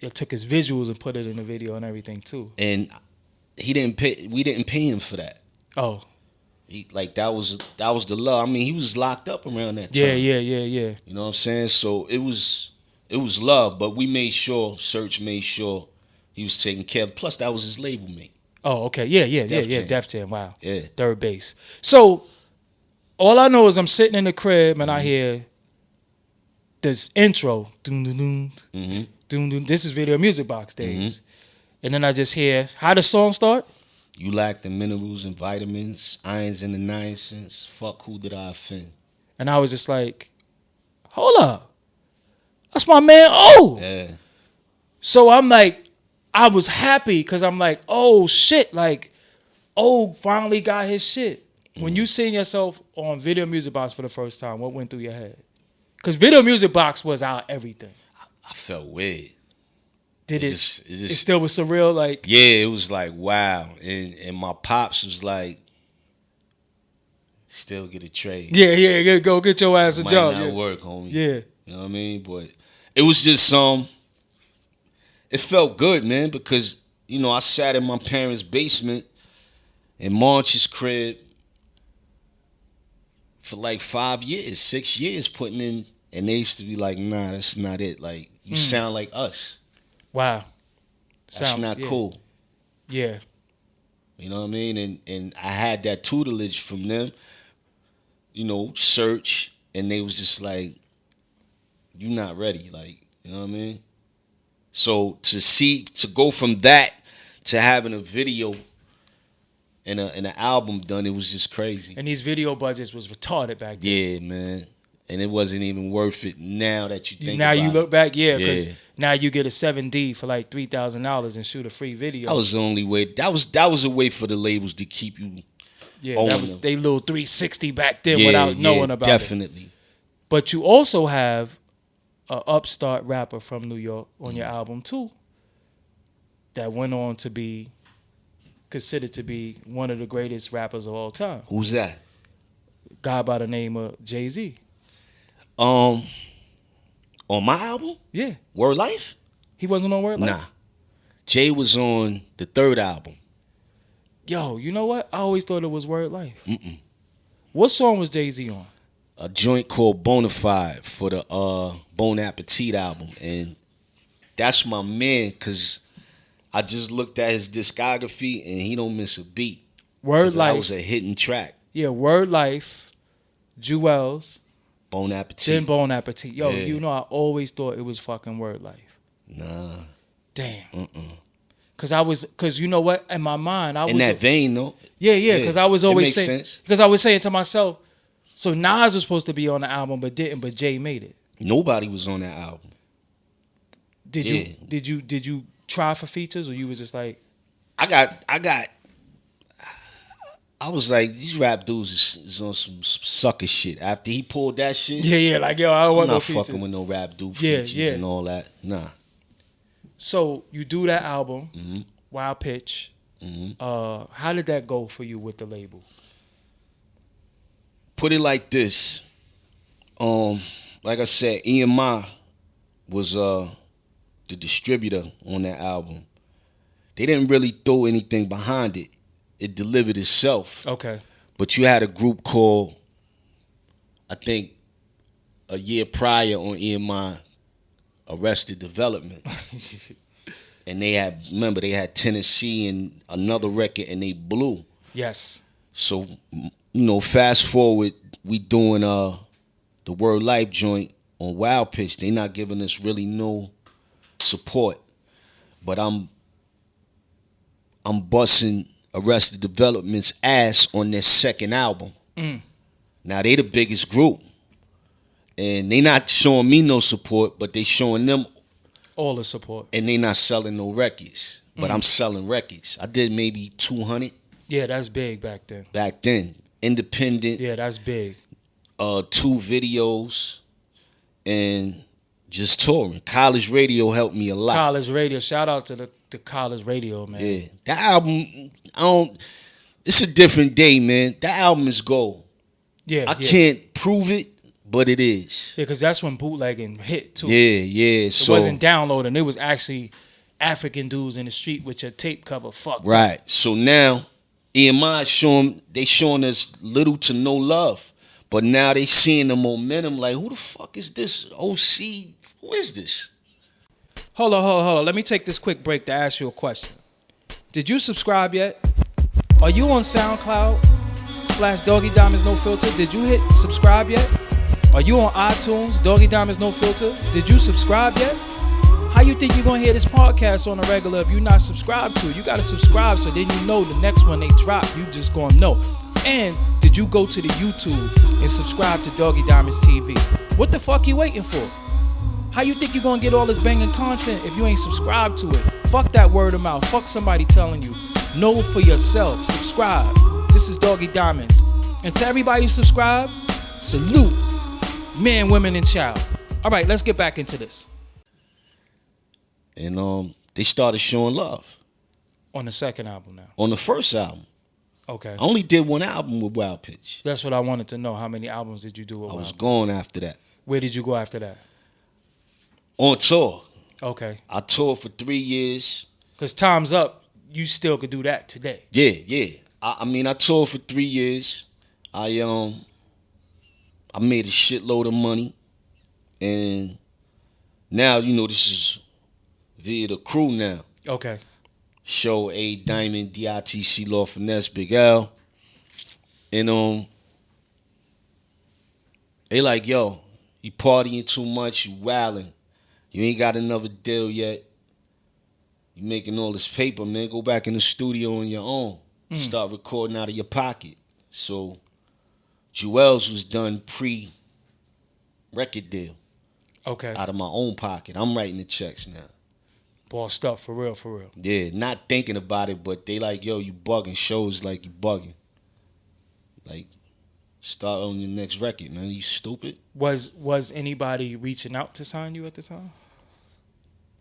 it took his visuals and put it in the video and everything too. And we didn't pay him for that. Oh. That was the law. I mean, he was locked up around that time. Yeah. You know what I'm saying? So it was love, but we made sure, Serch made sure he was taken care of. Plus, that was his label mate. Oh, okay. Yeah. Jam. Def Jam. Wow. Yeah. Third base. So all I know is I'm sitting in the crib and I hear this intro. Doom. This is Video Music Box days. And then I just hear, how the song start? You lack the minerals and vitamins, irons and the niacins. Fuck, who did I offend? And I was just like, hold up. That's my man. Oh. Yeah. So I'm like, I was happy because I'm like, oh, shit. Like, finally got his shit. When you seen yourself on Video Music Box for the first time, what went through your head? Because Video Music Box was our everything. I felt weird. It still was surreal? Like, yeah, it was like, wow. And my pops was like, still get a trade. Yeah, go get your ass a Might job. not Yeah. work, homie. Yeah. You know what I mean? But it was just it felt good, man, because, you know, I sat in my parents' basement in March's crib for like 5 years, 6 years putting in, and they used to be like, nah, that's not it. Like, you sound like us. Wow. That's not cool. Yeah. You know what I mean? And I had that tutelage from them, you know, Serch, and they was just like, you not ready. Like, you know what I mean? So to go from that to having a video and an album done, it was just crazy. And these video budgets was retarded back then. Yeah, man. And it wasn't even worth it now that you think now about you look back, because Yeah. now you get a 7D for like $3,000 and shoot a free video. That was the only way. That was a way for the labels to keep you yeah, owning that was them. they little 360 back then without knowing about it. Definitely. But you also have a upstart rapper from New York on your album too, that went on to be considered to be one of the greatest rappers of all time. Who's that? Guy by the name of Jay-Z. On my album? Yeah. Word Life? He wasn't on Word Life? Nah. Jay was on the third album. Yo, you know what? I always thought it was Word Life. What song was Jay-Z on? A joint called Bonafide for the Bon Appetit album. And that's my man, because I just looked at his discography and he don't miss a beat. Word Life. That was a hidden track. Yeah, Word Life, Jewels, Bon Appetit. then Bon Appetit. Yo, Yeah. you know I always thought it was fucking Word Life. Nah. Damn. Cause you know what? In my mind, I was In that vein, though. Yeah, because I was It always makes saying, sense. because I was saying to myself, so Nas was supposed to be on the album but didn't, but Jay made it. Nobody was on that album. Did Yeah. you try for features, or you was just like, I was like, these rap dudes is on some sucker shit. After he pulled that shit, yeah, like yo, I don't I'm want no not features. fucking with no rap dude Yeah, features yeah. and all that. Nah. So you do that album, Mm-hmm. Wild Pitch. How did that go for you with the label? Put it like this. Like I said, EMI was the distributor on that album. They didn't really throw anything behind it. It delivered itself. Okay. But you had a group called, I think, a year prior on EMI, Arrested Development. And they had Tennessee and another record, and they blew. Yes. So, you know, fast forward, we doing the Word Life joint on Wild Pitch. They not giving us really no support. But I'm busting Arrested Development's ass on their second album. Now they the biggest group. And they not showing me no support, but they showing them All the support. and they not selling no records. But I'm selling records. I did maybe 200 Yeah, that's big back then. back then. Independent, Yeah, that's big. 2 videos, and just touring. College radio helped me a lot. College radio. Shout out to the college radio, man. Yeah. That album, it's a different day, man. That album is gold. Yeah. I can't prove it, but it is. Yeah, because that's when bootlegging hit too. Yeah. It So wasn't downloading. It was actually African dudes in the street with your tape cover fucked up. right. So now EMI showing us little to no love. But now they seeing the momentum like, who the fuck is this? OC, who is this? Hold on. Let me take this quick break to ask you a question. Did you subscribe yet? Are you on SoundCloud / Doggie Diamonds No Filter? Did you hit subscribe yet? Are you on iTunes, Doggie Diamonds No Filter? Did you subscribe yet? How you think you're gonna hear this podcast on a regular if you're not subscribed to it? You gotta subscribe so then you know the next one they drop, you just gonna know. And did you go to the YouTube and subscribe to Doggie Diamonds TV? What the fuck you waiting for? How you think you're gonna get all this banging content if you ain't subscribed to it? Fuck that word of mouth. Fuck somebody telling you. Know for yourself. Subscribe. This is Doggie Diamonds. And to everybody who subscribe, salute. Men, women, and child. All right, let's get back into this. And they started showing love On the second album now. on the first album. Okay. I only did one album with Wild Pitch. That's what I wanted to know. How many albums did you do with I was Wild? gone after that. Where did you go after that? On tour. Okay. I toured for 3 years. Because Time's Up, you still could do that today. Yeah. I mean, I toured for 3 years. I made a shitload of money. And now, this is via the crew now. Okay. Show A Diamond, DITC, Law Finesse, Big L. And they like, yo, you partying too much, you wilding. You ain't got another deal yet. You making all this paper, man. Go back in the studio on your own. Start recording out of your pocket. So Jewels was done pre-record deal. Okay. Out of my own pocket. I'm writing the checks now. Bossed up, for real. Yeah, not thinking about it, but they like, yo, you bugging. Shows like you bugging. Like, start on your next record, man. You stupid. Was anybody reaching out to sign you at the time?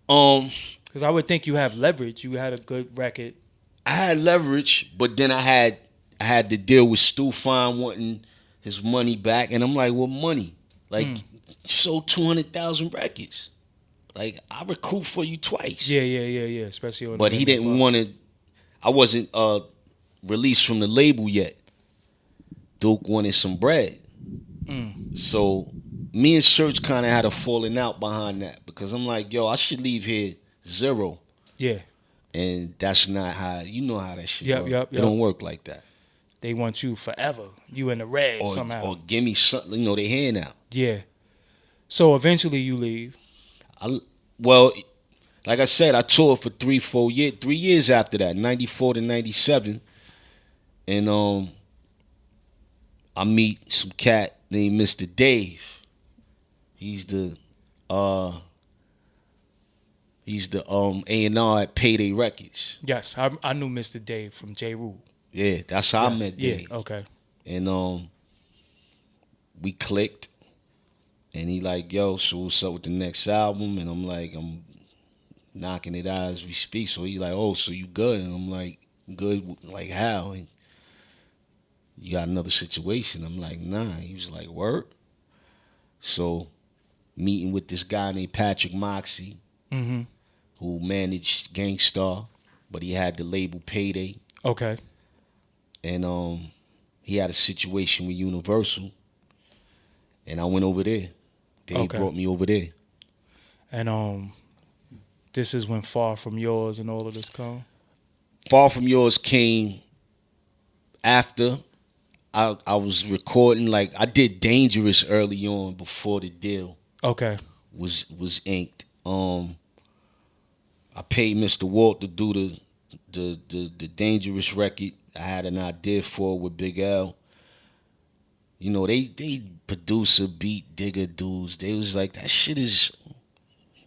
Because I would think you have leverage. You had a good record. I had leverage, but then I had to deal with Stu Fine wanting his money back, and I'm like, what money? Like, sold 200,000 records. Like, I recruit for you twice. Yeah. Especially on. But he didn't want to. I wasn't released from the label yet. Duke wanted some bread. So me and Serch kind of had a falling out behind that because I'm like, yo, I should leave here zero. Yeah. And that's not how, you know how that shit works. Yep. It don't work like that. They want you forever. You in the red somehow. Or give me something, they hand out. Yeah. So eventually you leave. Well, like I said, I toured for 3 years after that, 94 to 97. And I meet some cat named Mr. Dave. He's the A&R at Payday Records. Yes, I knew Mr. Dave from J. Rule. Yeah, that's how I met Dave. Yeah, okay. And we clicked. And he like, yo, so what's up with the next album? And I'm like, I'm knocking it out as we speak. So he like, oh, so you good? And I'm like, good, like how? And you got another situation? I'm like, nah. He was like, word? So meeting with this guy named Patrick Moxie, who managed Gangstar, but he had the label Payday. Okay. And he had a situation with Universal. And I went over there. They brought me over there. And this is when Far From Yours and all of this come? Far From Yours came after I was recording. Like, I did Dangerous early on before the deal was inked. I paid Mr. Walt to do the Dangerous record. I had an idea for it with Big L. They producer, beat, digger dudes. They was like, that shit is,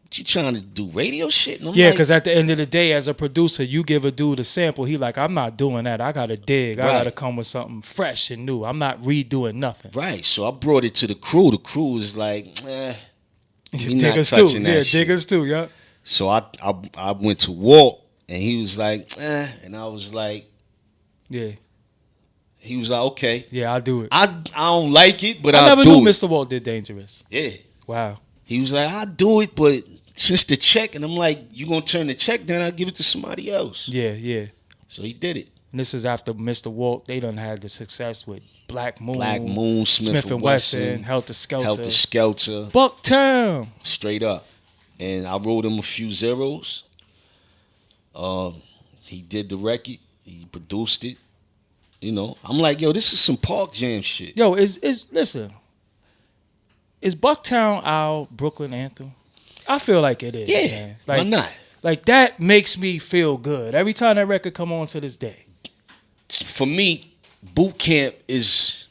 what you trying to do, radio shit? And I'm because at the end of the day, as a producer, you give a dude a sample. He like, I'm not doing that. I got to dig. I got to come with something fresh and new. I'm not redoing nothing. Right. So I brought it to the crew. The crew was like, we not diggers touching too. that Yeah, shit. diggers too, yeah. So I went to Walt, and he was like, and I was like, yeah. He was like, okay. Yeah, I'll do it. I don't like it, but I I'll do never knew it. Mr. Walt did Dangerous. Yeah. Wow. He was like, I'll do it, but since the check, and I'm like, you gonna turn the check down, I'll give it to somebody else. Yeah. So he did it. And this is after Mr. Walt. They done had the success with Black Moon, Smith and Wesson, Helter Skelter. Bucktown. Straight up. And I wrote him a few zeros. He did the record. He produced it. I'm like, yo, this is some Park Jam shit. Yo, listen. Is Bucktown our Brooklyn anthem? I feel like it is. Yeah, man. why not? Like, that makes me feel good every time that record come on to this day. For me, Boot Camp is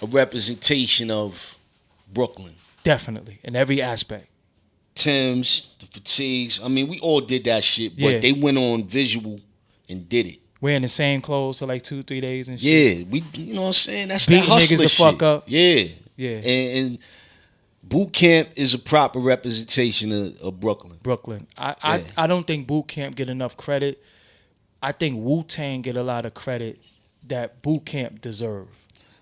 a representation of Brooklyn. Definitely, in every aspect. Tim's, the Fatigues. I mean, we all did that shit, but they went on visual and did it. Wearing the same clothes for like 2-3 days and shit. Yeah, you know what I'm saying? That's beating that hustler niggas the shit. fuck up. Yeah. Yeah. And Boot Camp is a proper representation of Brooklyn. I don't think Boot Camp get enough credit. I think Wu-Tang get a lot of credit that boot camp deserve?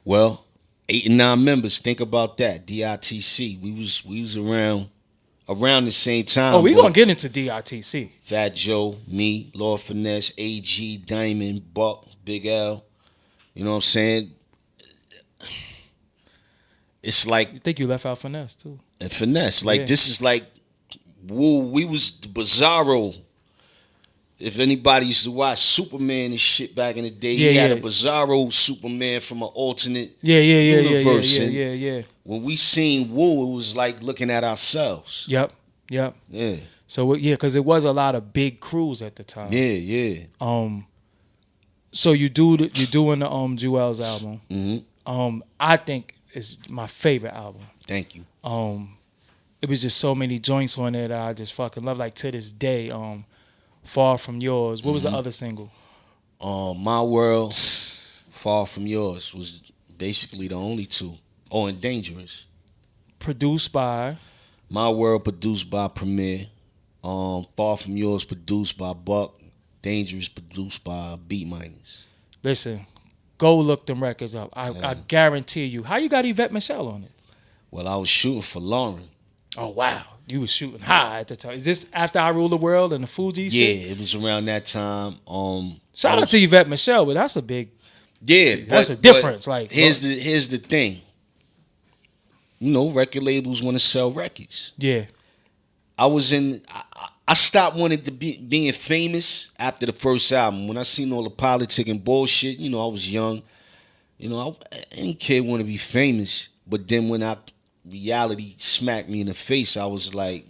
Well, 8 and 9 members. Think about that. DITC. We was around the same time. Oh, we but gonna get into DITC. Fat Joe, me, Lord Finesse, AG, Diamond, Buck, Big L. You know what I'm saying? It's like I think you left out Finesse too. and Finesse. Like Yeah. this is like woo. We was the Bizarro. If anybody used to watch Superman and shit back in the day, he had a Bizarro Superman from an alternate universe. Yeah. When we seen Woo, it was like looking at ourselves. Yep. Yeah. So because it was a lot of big crews at the time. Yeah. So you're doing the Jewel's album. Mm-hmm. I think it's my favorite album. Thank you. It was just so many joints on there that I just fucking love. Like to this day, Far From Yours. What was the other single? My World, Far From Yours was basically the only two. Oh, and Dangerous. Produced by My World produced by Premier. Far From Yours produced by Buck. Dangerous produced by Beat Miners. Listen, go look them records up. I guarantee you. How you got Yvette Michelle on it? Well, I was shooting for Lauren. Oh wow, you was shooting high at the time. Is this after I Rule the World and the Fuji Yeah, shit? it was around that time. Shout out to Yvette Michelle, but that's a big. Yeah, that's a difference. Like here's the thing. You know, record labels want to sell records. Yeah. I stopped wanting to being famous after the first album. When I seen all the politic and bullshit, you know, I was young. You know, any kid want to be famous. But then when reality smacked me in the face, I was like,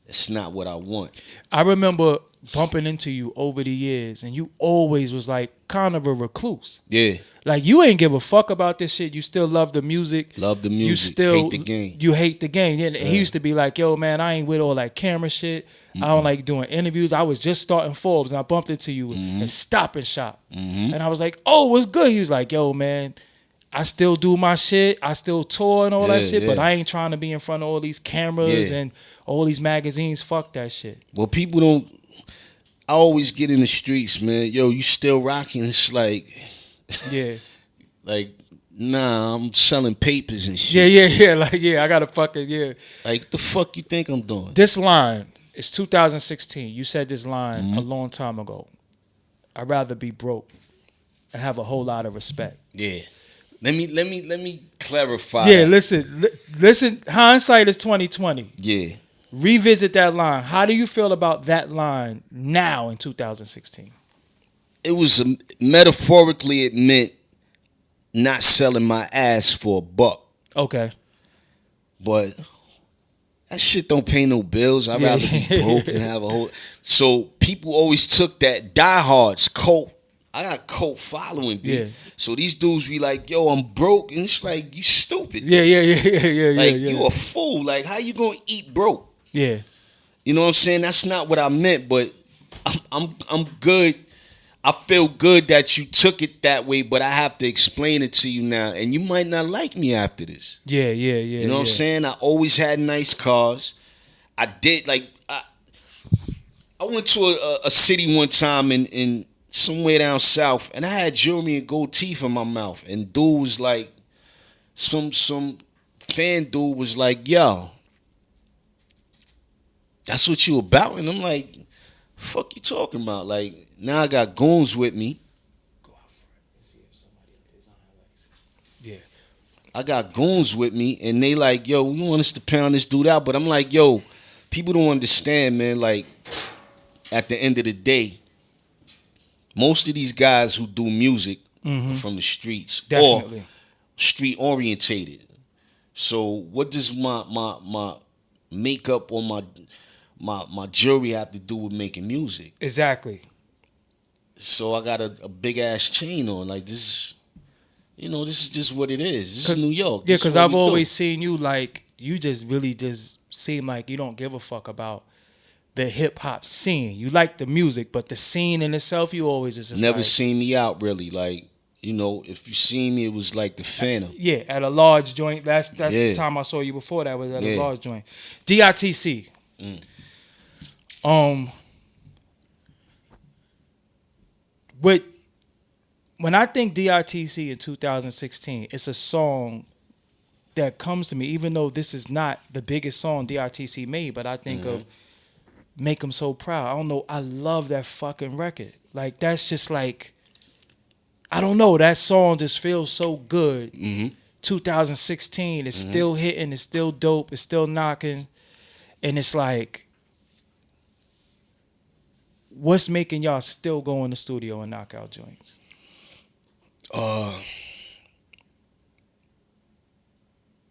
it's not what I want. I remember bumping into you over the years, and you always was like kind of a recluse. Yeah. Like you ain't give a fuck about this shit. You still love the music. Love the music. You still hate the game. You hate the game. Yeah. He used to be like, yo, man, I ain't with all that camera shit. I don't like doing interviews. I was just starting Forbes, and I bumped into you in Stop and Shop. And I was like, oh, what's good? He was like, yo, man, I still do my shit. I still tour and all that shit, but I ain't trying to be in front of all these cameras and all these magazines. Fuck that shit. Well, people don't. I always get in the streets, man. Yo, you still rocking? It's like, yeah, like, nah, I'm selling papers and shit. Yeah. Like, yeah, I gotta fucking Like, the fuck you think I'm doing? This line is 2016. You said this line a long time ago. I'd rather be broke and have a whole lot of respect. Yeah. Let me clarify. Yeah, listen. Hindsight is 2020. Yeah. Revisit that line. How do you feel about that line now in 2016? It was metaphorically, it meant not selling my ass for a buck. Okay. But that shit don't pay no bills. I'd rather be broke and have a whole. So people always took that diehards cult. I got cult following, B. Yeah. So these dudes be like, yo, I'm broke. And it's like, you stupid. Yeah. Like, you a fool. Like, how you gonna eat broke? Yeah. You know what I'm saying? That's not what I meant, but I'm good. I feel good that you took it that way, but I have to explain it to you now. And you might not like me after this. Yeah. You know what I'm saying? I always had nice cars. I did, like, I went to a city one time in somewhere down south, and I had jewelry and gold teeth in my mouth. And dude was like, some fan dude was like, yo, that's what you about? And I'm like, fuck you talking about? Like, now I got goons with me. Go out for it and see if somebody is on our legs. Yeah. I got goons with me, and they like, yo, we want us to pound this dude out. But I'm like, yo, people don't understand, man. Like, at the end of the day, most of these guys who do music are from the streets. Definitely. Or street orientated. So what does my makeup or my jewelry have to do with making music? Exactly. So I got a big ass chain on. Like, this, you know, this is just what it is. This is New York. Yeah, This is because what I've we always do. seen you like, you just really just seem like you don't give a fuck about the hip hop scene. You like the music, but the scene in itself, you always just Never like, seen me out really. Like, you know, if you seen me, it was like the Phantom. Yeah, at a large joint. That's Yeah. the time I saw you before. That was at a Yeah. large joint. DITC. What when I think DITC in 2016, it's a song that comes to me, even though this is not the biggest song DITC made, but I think of Make 'Em So Proud. I don't know. I love that fucking record. Like, that's just like, I don't know. That song just feels so good. 2016, it's still hitting. It's still dope. It's still knocking. And it's like, what's making y'all still go in the studio and knock out joints?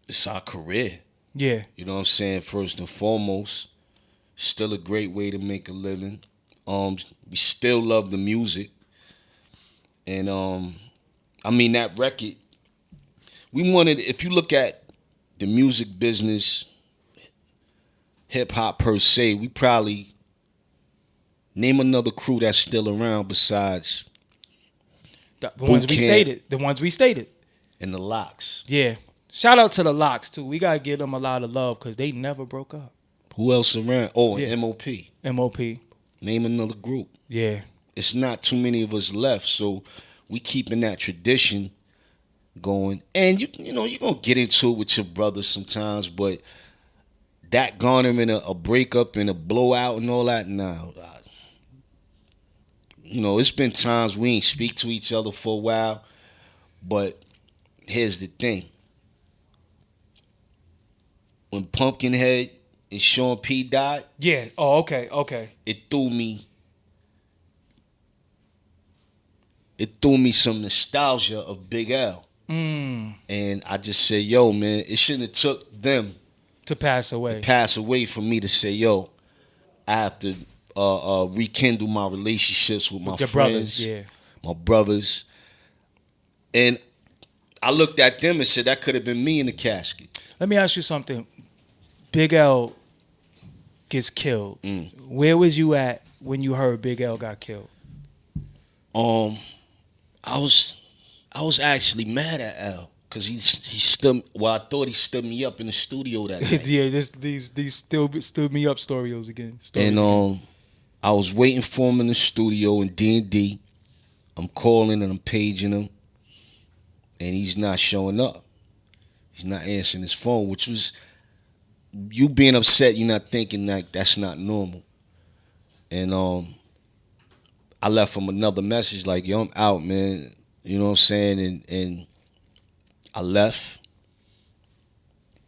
It's our career. Yeah. You know what I'm saying? First and foremost, still a great way to make a living. We still love the music. And I mean, that record, we wanted, if you look at the music business, hip hop per se, we probably name another crew that's still around besides The ones we Camp. stated. The ones we stated. and the Locks. Yeah. Shout out to the Locks, too. We got to give them a lot of love because they never broke up. Who else around? Oh, Yeah. MOP. MOP. Name another group. Yeah. It's not too many of us left, so we keeping that tradition going. And you know, you're gonna get into it with your brothers sometimes, but that garnering a breakup and a blowout and all that, nah. You know, it's been times we ain't speak to each other for a while, but here's the thing. When Pumpkinhead and Sean P died, Yeah. Oh, okay. Okay. it threw me some nostalgia of Big L. And I just said, yo, man, it shouldn't have took them To pass away. to pass away for me to say, yo, I have to rekindle my relationships with my Your friends, brothers. Yeah. my brothers. And I looked at them and said, that could have been me in the casket. Let me ask you something. Big L gets killed. Where was you at when you heard Big L got killed? I was actually mad at L because he stood. Well, I thought he stood me up in the studio that night. Yeah, these still stood me up stories again. And I was waiting for him in the studio in D&D. I'm calling and I'm paging him, and he's not showing up. He's not answering his phone, which was you being upset. You're not thinking like that's not normal. And I left him another message like, yo, I'm out, man. You know what I'm saying? And I left.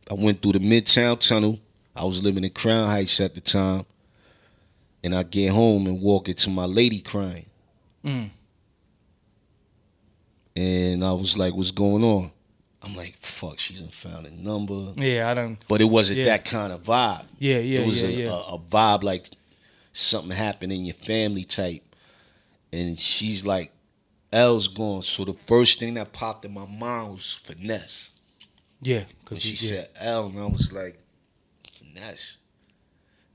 I went through the Midtown Tunnel. I was living in Crown Heights at the time. And I get home and walk into my lady crying. And I was like, what's going on? I'm like, fuck, she done found a number. Yeah, I don't. But it wasn't that kind of vibe. Yeah. It was yeah. a vibe like something happened in your family type. And she's like, L's gone. So the first thing that popped in my mind was Finesse. Yeah, And because she said L, and I was like, Finesse.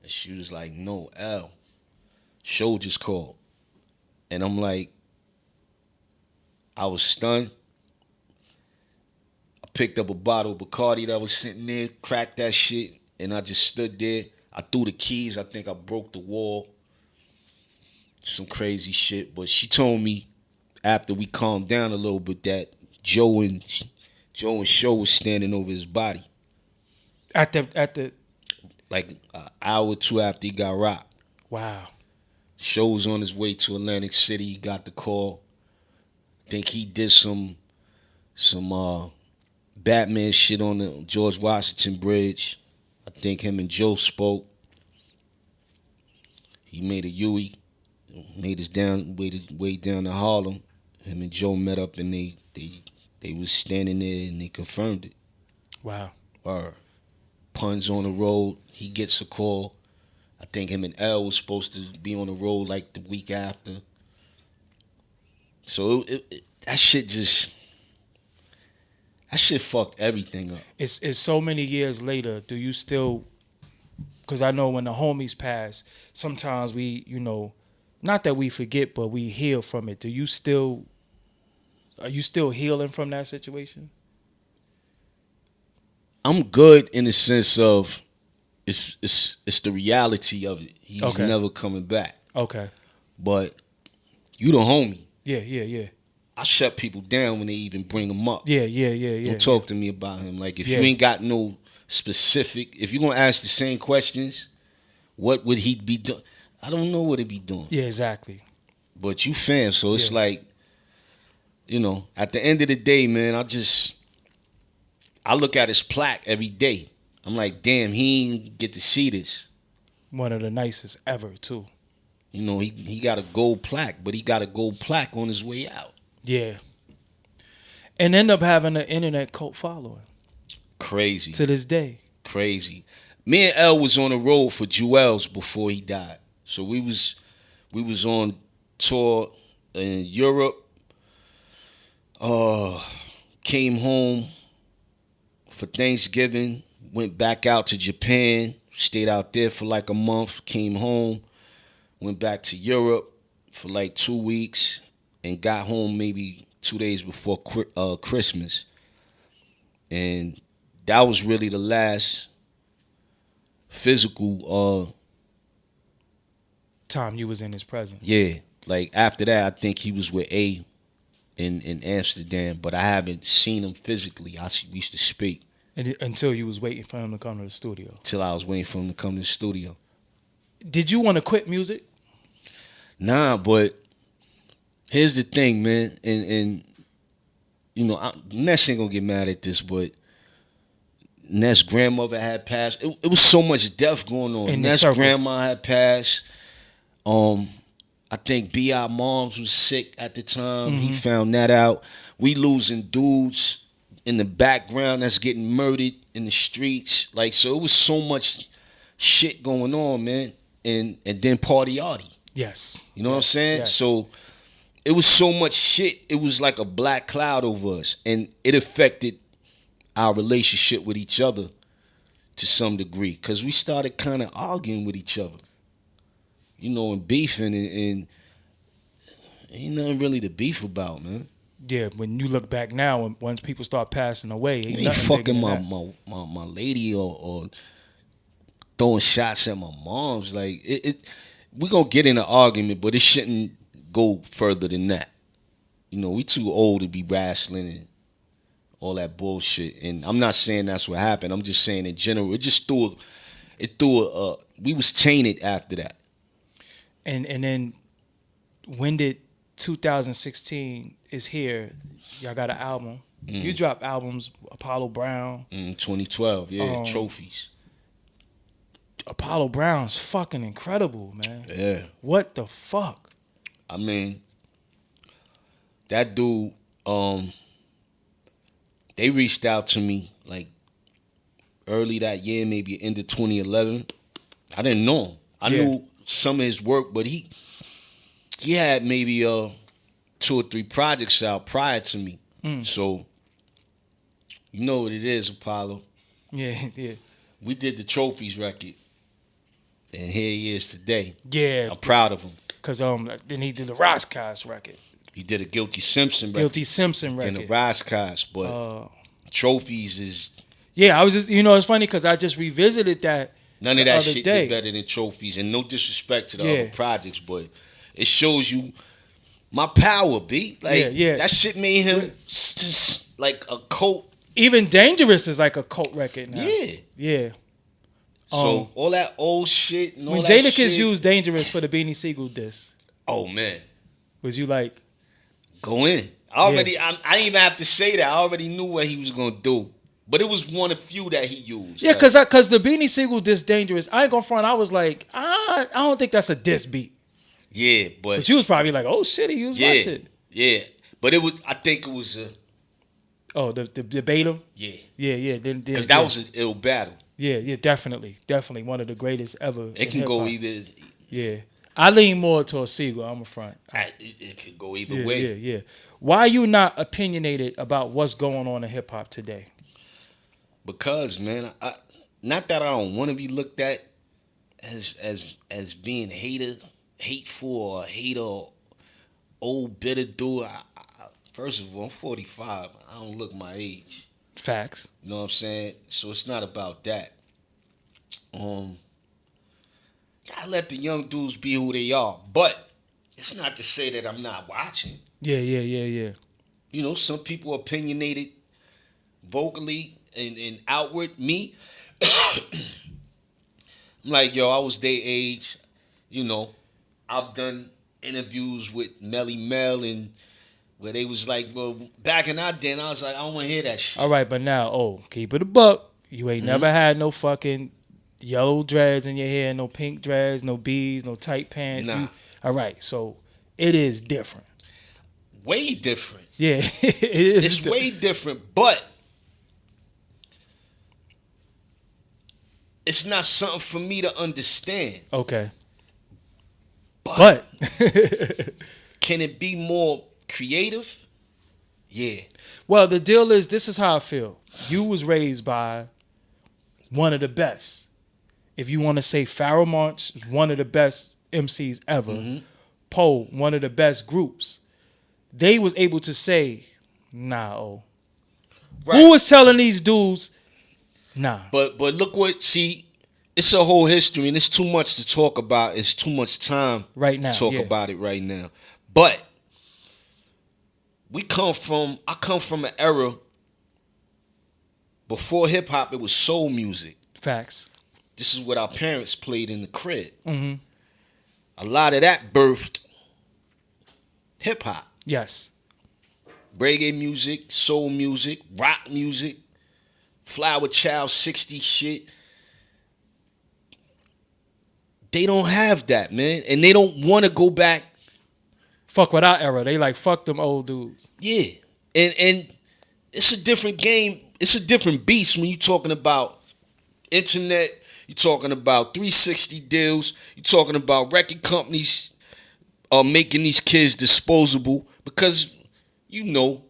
And she was like, no, L. Show just called. And I'm like, I was stunned. I picked up a bottle of Bacardi that was sitting there, cracked that shit, and I just stood there. I threw the keys. I think I broke the wall. Some crazy shit. But she told me after we calmed down a little bit that Joe and Show was standing over his body. at the Like an hour or two after he got robbed. wow. Show was on his way to Atlantic City. He got the call. I think he did some Batman shit on the George Washington Bridge. I think him and Joe spoke. He made a Huey, made his way down to Harlem. Him and Joe met up and they was standing there and they confirmed it. Wow. Puns on the road. He gets a call. I think him and L was supposed to be on the road like the week after. So that shit fucked everything up. It's so many years later. Do you still? Because I know when the homies pass, sometimes we, not that we forget, but we heal from it. Are you still healing from that situation? I'm good in the sense of it's the reality of it. He's Okay. never coming back. Okay. But you the homie. Yeah. I shut people down when they even bring him up. Yeah. Don't talk to me about him. Like, if Yeah. you ain't got no specific, if you're gonna ask the same questions, what would he be doing? I don't know what he'd be doing. Yeah, exactly. But you fam, so it's Yeah. like, at the end of the day, man, I look at his plaque every day. I'm like, damn, he ain't get to see this. One of the nicest ever, too. He got a gold plaque, but he got a gold plaque on his way out. Yeah. And end up having an internet cult following Crazy. to this day. Crazy. Me and L was on the road for Jewels before he died. So we was on tour in Europe. Came home for Thanksgiving. Went back out to Japan. Stayed out there for like a month. Came home. Went back to Europe for like 2 weeks. And got home maybe 2 days before Christmas. And that was really the last physical Time you was in his presence. yeah. Like, after that, I think he was with A in Amsterdam, but I haven't seen him physically. We used to speak Until you was waiting for him to come to the studio. till I was waiting for him to come to the studio. Did you want to quit music? Nah, but here's the thing, man, and Ness ain't gonna get mad at this, but Ness' grandmother had passed. It was so much death going on. In the Ness' circle. grandma had passed. I think B.I. moms was sick at the time. He found that out. We losing dudes in the background that's getting murdered in the streets. Like, so it was so much shit going on, man. And then Party Artie. Yes. You know what I'm saying? Yes. So it was so much shit. It was like a black cloud over us. And it affected our relationship with each other to some degree. Because we started kind of arguing with each other. And beefing, and ain't nothing really to beef about, man. Yeah, when you look back now, and once people start passing away, Ain't nothing fucking bigger my, than that. my lady or throwing shots at my mom's. Like, we gonna get in an argument, but it shouldn't go further than that. We too old to be wrestling and all that bullshit. And I'm not saying that's what happened. I'm just saying in general, it just threw we was tainted after that. And then when did 2016 is here? Y'all got an album. You dropped albums, Apollo Brown. 2012, yeah, trophies. Apollo Brown's fucking incredible, man. Yeah. What the fuck? I mean, that dude, they reached out to me like early that year, maybe end of 2011. I didn't know him. I knew some of his work, but he had maybe 2 or 3 projects out prior to me. So you know what it is, Apollo. Yeah. We did the Trophies record, and here he is today. Yeah. I'm proud of him. Cause then he did the Roscos record. He did a Guilty Simpson record. Guilty Simpson record. And the Roscos, but Trophies is... Yeah, I was just, it's funny because I just revisited that. None of that other shit day. is better than Trophies, and no disrespect to the other projects, but it shows you my power, B. Like, that shit made him just like a cult. Even Dangerous is like a cult record now. Yeah. So all that old shit and all when that Jadakiss shit. used Dangerous for the Beanie Siegel disc, oh man, was you like, go in? I didn't even have to say that. I already knew what he was gonna do. But it was one of few that he used. Yeah, cause the Beanie Siegel disc Dangerous, I ain't gonna front. I was like, I don't think that's a disc beat. Yeah, but you was probably like, oh shit, he used my shit. Yeah, but it was. I think it was a. Oh, the Batum. Yeah. Then because that was an ill battle. Yeah, definitely one of the greatest ever. It can go either. Yeah, I lean more towards Siegel. I'm a front. It could go either way. Yeah. Why are you not opinionated about what's going on in hip hop today? Because, man, not that I don't want to be looked at as being hateful or a hater, old bitter dude. First of all, I'm 45. I don't look my age. Facts. You know what I'm saying? So it's not about that. Gotta let the young dudes be who they are. But it's not to say that I'm not watching. Yeah. You know, some people opinionated vocally and outward. Me, I'm like, yo, I was their age. You know, I've done interviews with Melly Mel and where they was like, well, back in our day, and I was like, I don't want to hear that shit. All right, but now, keep it a buck. You ain't never had no fucking yellow dreads in your hair, no pink dreads, no beads, no tight pants. Nah. All right, so it is different. Way different. Yeah, it is. It's way different, but it's not something for me to understand. Okay. But can it be more creative? Yeah. Well, the deal is, this is how I feel. You was raised by one of the best. If you want to say Pharoah Monch is one of the best MCs ever. Mm-hmm. Poe, one of the best groups. They was able to say, nah, Right. Who was telling these dudes, nah? But look what, see, it's a whole history and it's too much to talk about. It's too much time right now to talk about it right now. But I come from an era before hip hop. It was soul music. Facts. This is what our parents played in the crib. Mm-hmm. A lot of that birthed hip hop. Yes. Reggae music, soul music, rock music, Flower Child 60 shit. They don't have that, man. And they don't want to go back. Fuck with our era. They like, fuck them old dudes. Yeah. And it's a different game. It's a different beast when you're talking about internet. You're talking about 360 deals. You're talking about record companies making these kids disposable. Because, you know,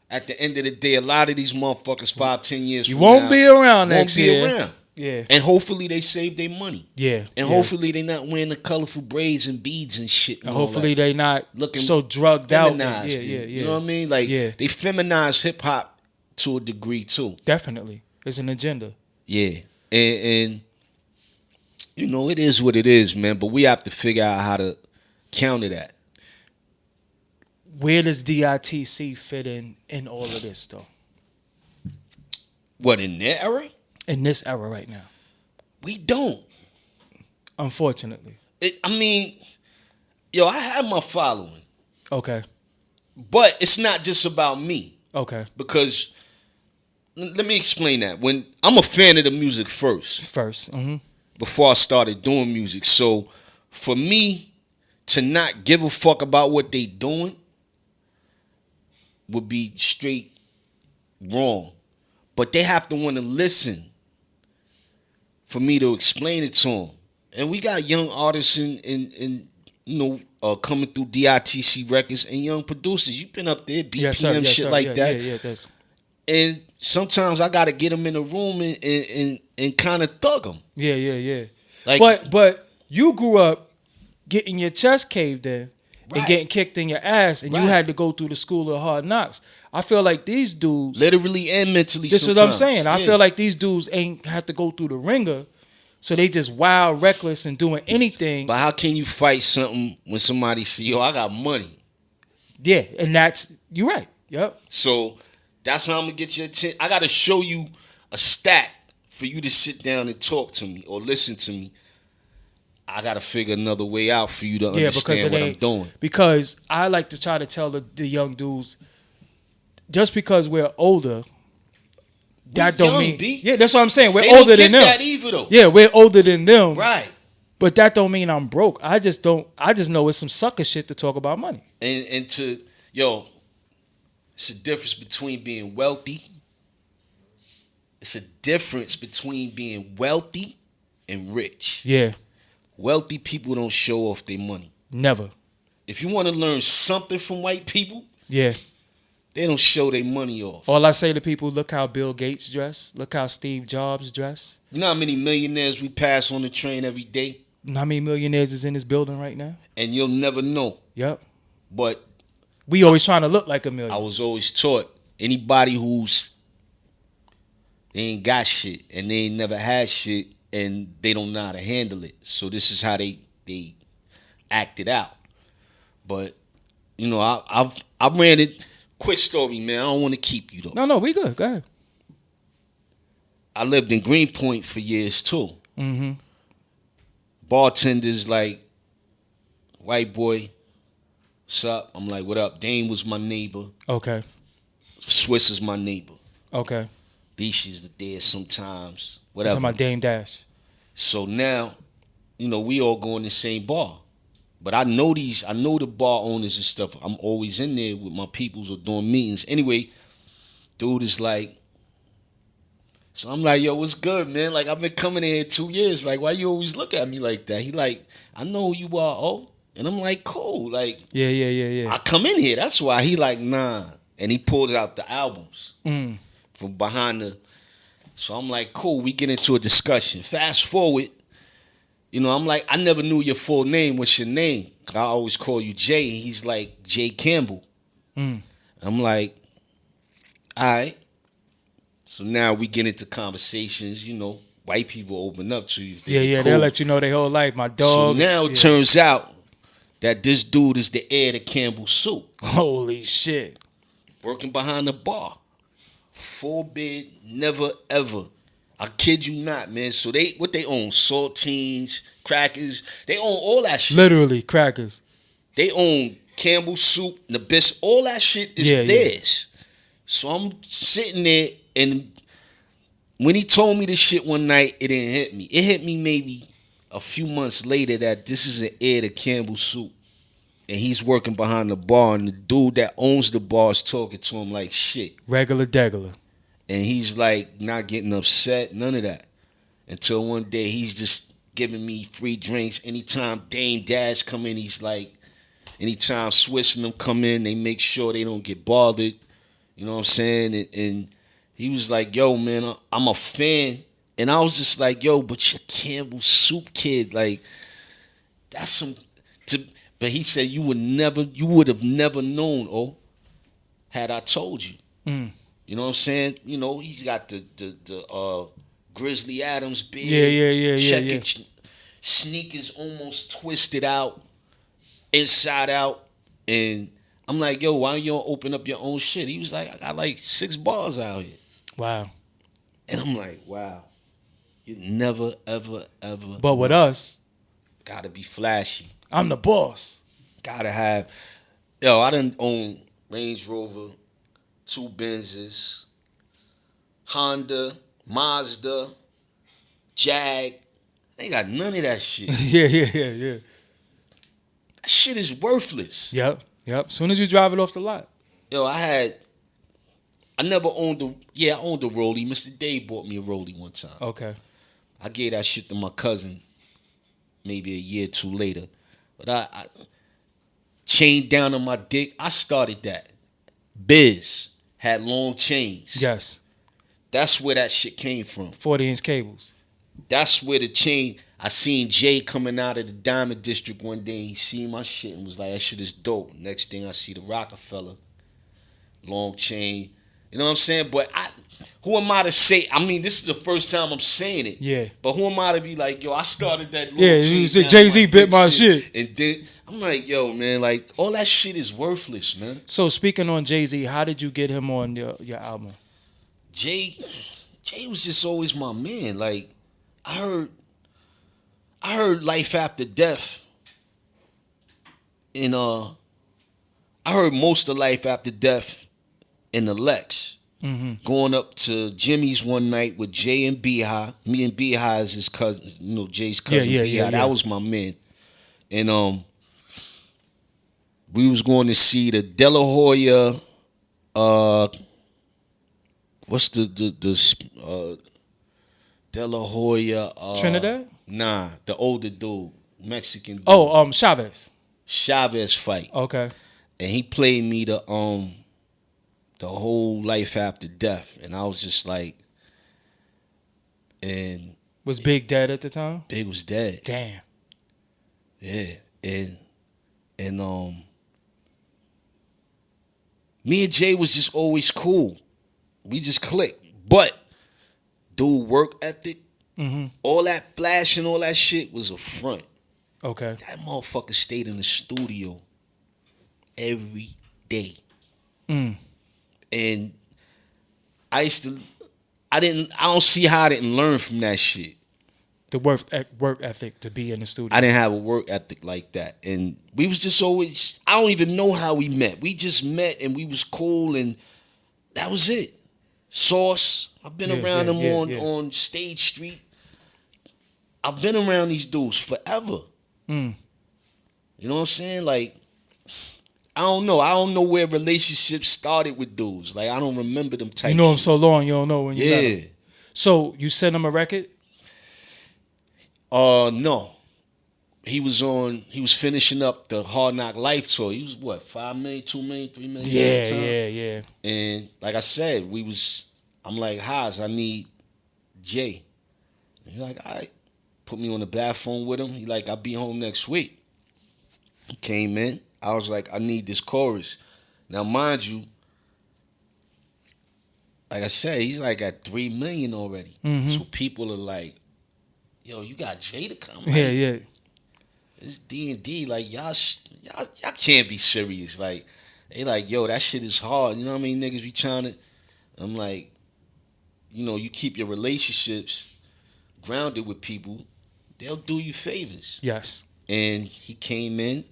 at the end of the day, a lot of these motherfuckers 5-10 years you from won't now be around next year. Won't be around. Yeah. And hopefully they save their money. Yeah. And hopefully they not wearing the colorful braids and beads and shit. And hopefully they not looking so drugged out. Yeah. You know what I mean? Like, they feminize hip hop to a degree too. Definitely. It's an agenda. Yeah. And you know, it is what it is, man. But we have to figure out how to counter that. Where does DITC fit in all of this, though? What, in their era? In this era right now. We don't. Unfortunately. I have my following. Okay. But it's not just about me. Okay. Because, let me explain that. When I'm a fan of the music first. Mm-hmm. Before I started doing music. So, for me to not give a fuck about what they doing would be straight wrong. But they have to want to listen for me to explain it to them. And we got young artists in coming through DITC Records and young producers. You've been up there, BPM, shit like that. Yeah. And sometimes I got to get them in a room and kind of thug them. Yeah. Like, but you grew up getting your chest caved in. Right. And getting kicked in your ass, and you had to go through the school of hard knocks. I feel like these dudes, literally and mentally, this is what I'm saying. Yeah. I feel like these dudes ain't have to go through the ringer, so they just wild, reckless, and doing anything. But how can you fight something when somebody say, yo, I got money? Yeah, and you're right. Yep. So that's how I'm gonna get your attention. I gotta show you a stat for you to sit down and talk to me or listen to me. I gotta figure another way out for you to understand what I'm doing. Because I like to try to tell the young dudes, just because we're older, that don't mean. B. Yeah, that's what I'm saying. We're they older don't than them. That either, though. Yeah, we're older than them. Right. But that don't mean I'm broke. I just know it's some sucker shit to talk about money. It's a difference between being wealthy. It's a difference between being wealthy and rich. Yeah. Wealthy people don't show off their money. Never. If you want to learn something from white people, yeah, they don't show their money off. All I say to people, look how Bill Gates dress. Look how Steve Jobs dress. You know how many millionaires we pass on the train every day? How many millionaires is in this building right now? And you'll never know. Yep. But we always trying to look like a millionaire. I was always taught, anybody they ain't got shit and they ain't never had shit, and they don't know how to handle it. So this is how they act it out. But I ran it quick story, man. I don't want to keep you though. No, we good. Go ahead. I lived in Greenpoint for years too. Mm-hmm. Bartenders like, white boy, what's up? I'm like, what up? Dane was my neighbor. Okay. Swiss is my neighbor. Okay. Beaches are there sometimes. That's Whatever. my Dame Dash. So now, we all go in the same bar. But I know the bar owners and stuff. I'm always in there with my peoples or doing meetings. Anyway, dude is like, so I'm like, yo, what's good, man? Like, I've been coming in here 2 years. Like, why you always look at me like that? He like, I know who you are, oh. And I'm like, cool. Like, Yeah. I come in here. That's why. He like, nah. And he pulled out the albums from behind the. So I'm like, cool. We get into a discussion. Fast forward. I'm like, I never knew your full name. What's your name? 'Cause I always call you Jay. And he's like, Jay Campbell. I'm like, all right. So now we get into conversations, white people open up to you. Yeah, cool. they'll let you know their whole life. My dog. So now it turns out that this dude is the heir to Campbell Soup. Holy shit. Working behind the bar. Full bid, never ever. I kid you not, man. So they own? Saltines, crackers. They own all that shit. Literally, crackers. They own Campbell Soup, Nabis. All that shit is theirs. So I'm sitting there, and when he told me this shit one night, it didn't hit me. It hit me maybe a few months later that this is an heir to Campbell Soup. And he's working behind the bar, and the dude that owns the bar is talking to him like shit. Regular degular. And he's like not getting upset, none of that. Until one day he's just giving me free drinks. Anytime Dame Dash come in, he's like, anytime Swiss and them come in, they make sure they don't get bothered. You know what I'm saying? And he was like, yo, man, I'm a fan. And I was just like, yo, but you're Campbell Soup kid. Like, that's some... But he said you would have never known, had I told you. You know what I'm saying? He's got the Grizzly Adams beard. Yeah. Checkered sneakers almost twisted out, inside out. And I'm like, yo, why you don't open up your own shit? He was like, I got like 6 bars out here. Wow. And I'm like, wow. You never, ever, ever. But with us, gotta be flashy. I'm the boss. Gotta have. Yo, I done own Range Rover, 2 Benzes, Honda, Mazda, Jag. They got none of that shit. Yeah. That shit is worthless. Yep. Soon as you drive it off the lot. Yo, I never owned I owned a Rollie. Mr. Dave bought me a Rollie one time. Okay. I gave that shit to my cousin maybe a year or 2 later. But I chain down on my dick, I started that. Biz had long chains. Yes. That's where that shit came from. 40-inch cables. That's where the chain. I seen Jay coming out of the Diamond District one day. And he seen my shit and was like, that shit is dope. Next thing I see the Rockefeller. Long chain. You know what I'm saying? But who am I to say? I mean, this is the first time I'm saying it. Yeah. But who am I to be like, yo, I started that. Yeah, you said Jay-Z bit my shit. And then I'm like, yo, man, like, all that shit is worthless, man. So speaking on Jay-Z, how did you get him on your album? Jay was just always my man. Like, I heard Life After Death. And I heard most of Life After Death in the Lex. Going up to Jimmy's one night with Jay and B-High. Me and B-High is his cousin, Jay's cousin. Yeah. That was my man. And we was going to see the De La Hoya, what's the De La Hoya. Trinidad? Nah, the older dude, Mexican dude. Oh, Chavez fight. Okay. And he played me the whole Life After Death. And I was just like, and was Big dead at the time? Big was dead. Damn. Yeah. And me and Jay was just always cool. We just clicked. But dude, work ethic, all that flash and all that shit was a front. Okay. That motherfucker stayed in the studio every day. And I don't see how I didn't learn from that shit. The work ethic to be in the studio. I didn't have a work ethic like that. And we was just always, I don't even know how we met. We just met and we was cool and that was it. Sauce, I've been around them on Stage Street. I've been around these dudes forever. You know what I'm saying? Like, I don't know. I don't know where relationships started with dudes. Like, I don't remember them type. You know him so long, you don't know when you met him. Yeah. So you sent him a record? No. He was finishing up the Hard Knock Life tour. He was what, 5 million, 2 million, 3 million? Yeah. And like I said, I'm like, Haas, I need Jay. And he's like, all right. Put me on the bad phone with him. He like, I'll be home next week. He came in. I was like, I need this chorus. Now, mind you, like I said, he's like at 3 million already. So people are like, yo, you got Jay to come? Like, Yeah. It's D&D. Like, y'all can't be serious. Like, they like, yo, that shit is hard. You know what I mean? Niggas be trying to. I'm like, you know, you keep your relationships grounded with people, they'll do you favors. Yes. And he came in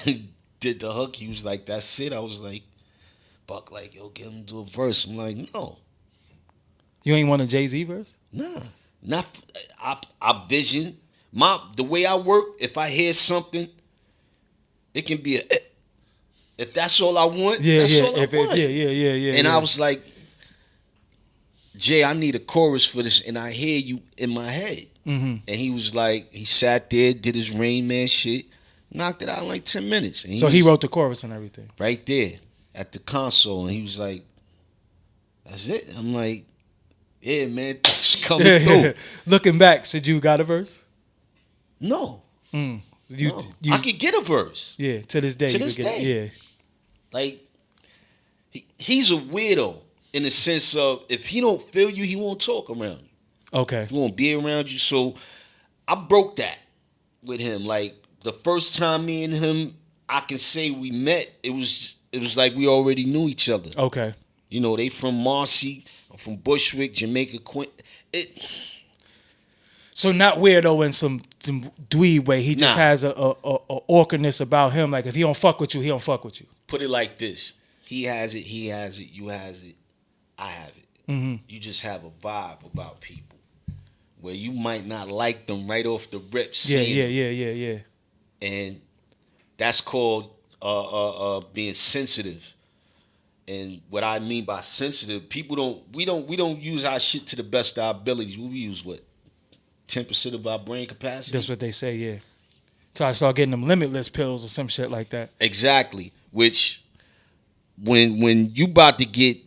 and did the hook. He was like, that's it. I was like, Buck, like, yo, get him to do a verse. I'm like, no. You ain't want a Jay-Z verse? Nah. Not, I vision. The way I work, if I hear something, it can be if that's all I want, that's all I want. Yeah. And I was like, Jay, I need a chorus for this, and I hear you in my head. And he was like, he sat there, did his Rain Man shit, knocked it out in like 10 minutes. And so he wrote the chorus and everything? Right there at the console, and he was like, that's it. I'm like, yeah, man, it's coming through. Looking back, should you got a verse? No. No. I could get a verse. Yeah, to this day. Yeah. Like, he's a weirdo in the sense of if he don't feel you, he won't talk around you. Okay. He won't be around you. So I broke that with him. Like, the first time me and him, I can say we met, it was like we already knew each other. Okay. You know, they from Marcy, I'm from Bushwick, Jamaica, So not weirdo in some dweeb way. He just has a awkwardness about him. Like, if he don't fuck with you, he don't fuck with you. Put it like this. He has it, you has it, I have it. You just have a vibe about people where you might not like them right off the rip. Yeah. And that's called being sensitive. And what I mean by sensitive, we don't use our shit to the best of our abilities. We use what? 10% of our brain capacity? That's what they say, yeah. So I start getting them limitless pills or some shit like that. Exactly. Which when you about to get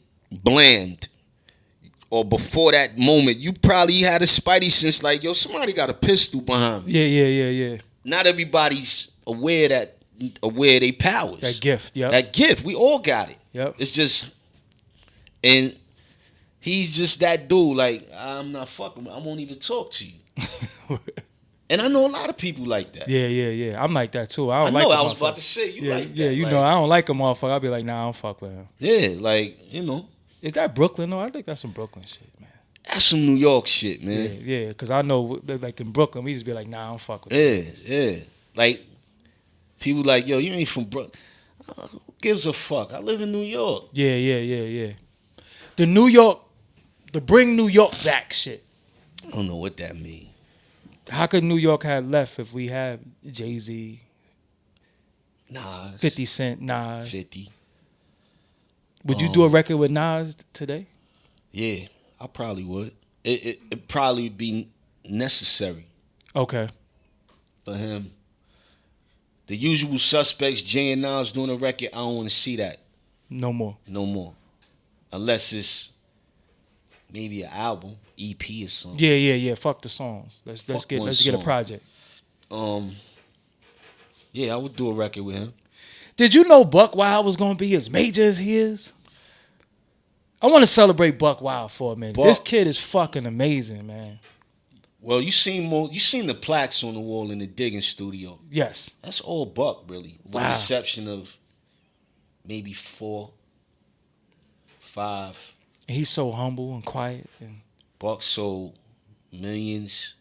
bland, or before that moment, you probably had a spidey sense like, yo, somebody got a pistol behind me. Yeah. Not everybody's aware of their powers. That gift, yep. That gift, we all got it. Yep. It's just, and he's just that dude, like, I'm not fucking, I won't even talk to you. And I know a lot of people like that. Yeah. I'm like that too. I was about to say, you like that. Yeah, you know, I don't like a motherfucker. I'll be like, nah, I don't fuck with him. Yeah, like, you know. Is that Brooklyn though? I think that's some Brooklyn shit, man. That's some New York shit, man. Yeah, because I know, like in Brooklyn, we just be like, nah, I don't fuck with him. Yeah. Like, people like, yo, you ain't from Brooklyn. Who gives a fuck? I live in New York. Yeah. The bring New York back shit. I don't know what that means. How could New York have left if we had Jay-Z, Nas, 50 Cent, Nas? 50. Would you do a record with Nas today? Yeah, I probably would. It'd probably be necessary. Okay. For him. The Usual Suspects, Jay and Nas doing a record, I don't want to see that. No more. Unless it's maybe an album, EP or something. Yeah. Fuck the songs. Let's get a project. Yeah, I would do a record with him. Did you know Buck Wild was gonna be as major as he is? I want to celebrate Buck Wild for a minute. This kid is fucking amazing, man. Well, you seen the plaques on the wall in the digging studio. Yes. That's all Buck, really. With the exception of maybe 4. 5. He's so humble and quiet. And Buck sold millions.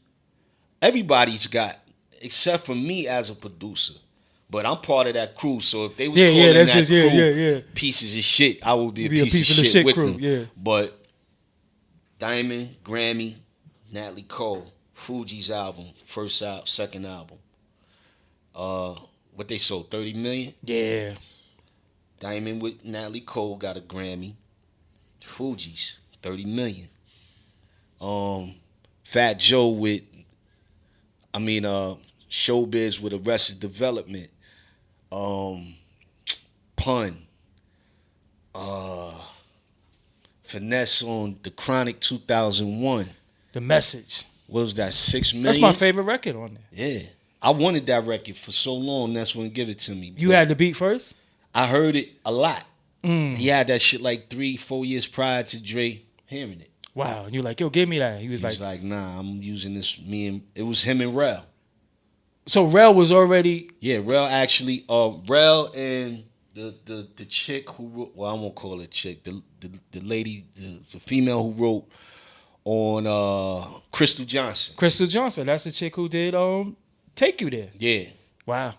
Everybody's got, except for me as a producer. But I'm part of that crew, so if they was calling that's that just crew pieces of shit, I would be a piece of shit with crew, them. yeah. But Diamond, Grammy, Natalie Cole, Fuji's album, first album, second album. What they sold, 30 million? Yeah. Diamond with Natalie Cole got a Grammy. Fuji's 30 million. Fat Joe with, Showbiz with Arrested Development. Pun. Finesse on The Chronic 2001. The Message. What was that, 6 million? That's my favorite record on there. Yeah. I wanted that record for so long. That's when give it to me. You had the beat first? I heard it a lot. He had that shit like 3-4 years prior to Dre hearing it. Wow. And you're like, yo, give me that. He was He was like, nah, I'm using this. It was him and Rel. So Rel was already. Yeah, Rel actually. Rel and the chick who wrote. Well, I won't call it chick. The lady, the female who wrote on Crystal Johnson. Crystal Johnson. That's the chick who did Take You There. Yeah. Wow.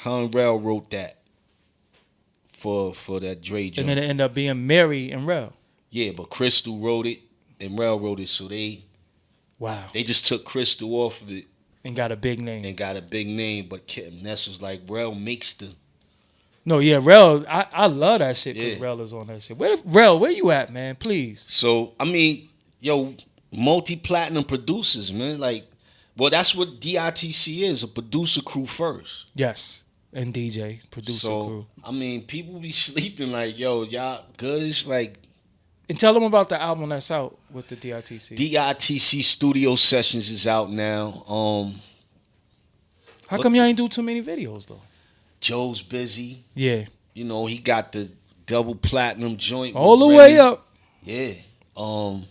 Her and Rel wrote that for that Dre joint. And then it ended up being Mary and Rel. Yeah, but Crystal wrote it and Rel wrote it, so they just took Crystal off of it and got a big name. But Ness was like, Rel makes the. No, yeah, Rel. I love that shit because Rel is on that shit. Where you at, man? Please. So multi-platinum producers, man. Like, well, that's what DITC is, a producer crew first. Yes. And DJ, producer crew. People be sleeping like, yo, y'all good? It's like. And tell them about the album that's out with the DITC. DITC Studio Sessions is out now. How come y'all ain't do too many videos, though? Joe's busy. Yeah. He got the double platinum joint. All the way up. Yeah. And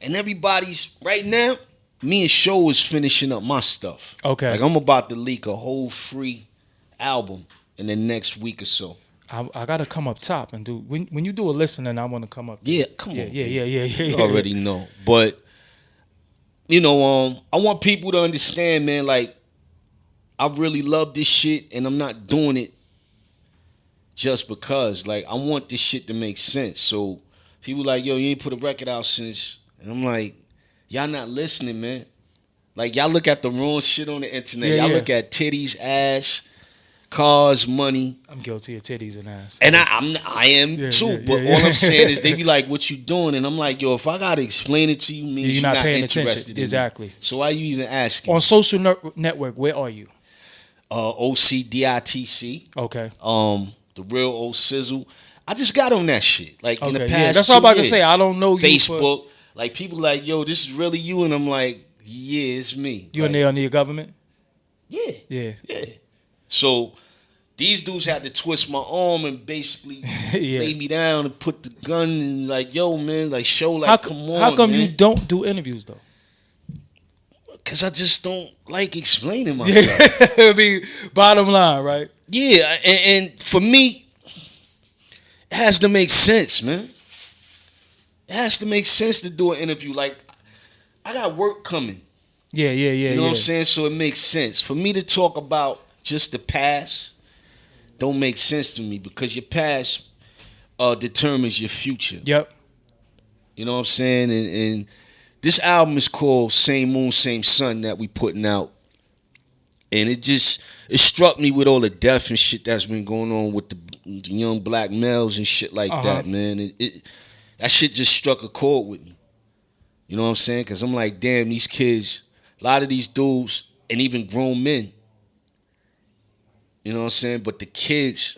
everybody's, right now, me and Show is finishing up my stuff. Okay. Like, I'm about to leak a whole free album in the next week or so. I gotta come up top and do when you do a listening. I want to come up. Yeah, come on. Yeah. You already know, but I want people to understand, man. Like, I really love this shit, and I'm not doing it just because. Like, I want this shit to make sense. So people like, yo, you ain't put a record out since, and I'm like, y'all not listening, man. Like, y'all look at the wrong shit on the internet. Y'all look at titties, ass, cars, money. I'm guilty of titties and ass. And I am too. But all I'm saying is they be like, what you doing? And I'm like, yo, if I gotta explain it to you, means you're not paying attention. Exactly. So why you even asking? On social network, where are you? OCDITC. Okay. The real old sizzle. I just got on that shit. Like, in the past. Yeah. That's what I'm about to say. I don't know you. Facebook. Like, people like, yo, this is really you, and I'm like, yeah, it's me. You in there under your government? Yeah. So these dudes had to twist my arm and basically lay me down and put the gun and like, yo, man, like, show, like, come on, How come man. you don't do interviews, though? Because I just don't like explaining myself. It'll be bottom line, right? Yeah, and for me, it has to make sense, man. It has to make sense to do an interview. Like, I got work coming. Yeah. You know what I'm saying? So it makes sense. For me to talk about just the past don't make sense to me because your past determines your future. Yep. You know what I'm saying? And this album is called Same Moon, Same Sun that we putting out. And it struck me with all the death and shit that's been going on with the young black males and shit like that, man. That shit just struck a chord with me. You know what I'm saying? Because I'm like, damn, these kids, a lot of these dudes, and even grown men, you know what I'm saying? But the kids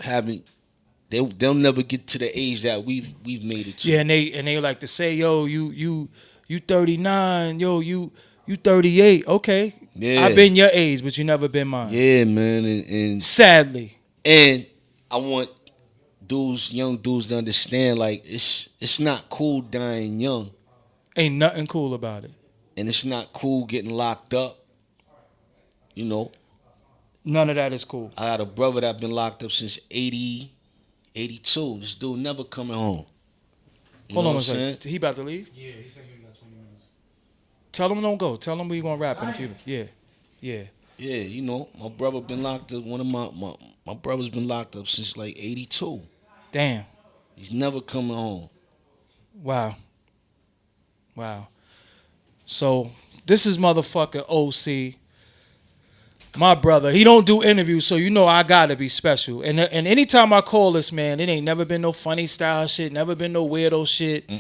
they'll never get to the age that we've made it to. Yeah, and they like to say, yo, you 39, yo, you 38. Okay. Yeah. I've been your age, but you never been mine. Yeah, man. And sadly. And I want young dudes to understand, like, it's not cool dying young. Ain't nothing cool about it. And it's not cool getting locked up. You know. None of that is cool. I got a brother that been locked up since 80, 82. This dude never coming home. You Hold know on what one I'm second. He about to leave? Yeah, he said he got 20 minutes. Tell him don't go. Tell him we gonna rap in a few minutes. Yeah. Yeah. Yeah, you know, my brother been locked up. One of my brother's been locked up since like 82. Damn. He's never coming home. Wow. Wow. So this is motherfucker OC. My brother, he don't do interviews, so you know I gotta be special. And anytime I call this man, it ain't never been no funny style shit, never been no weirdo shit.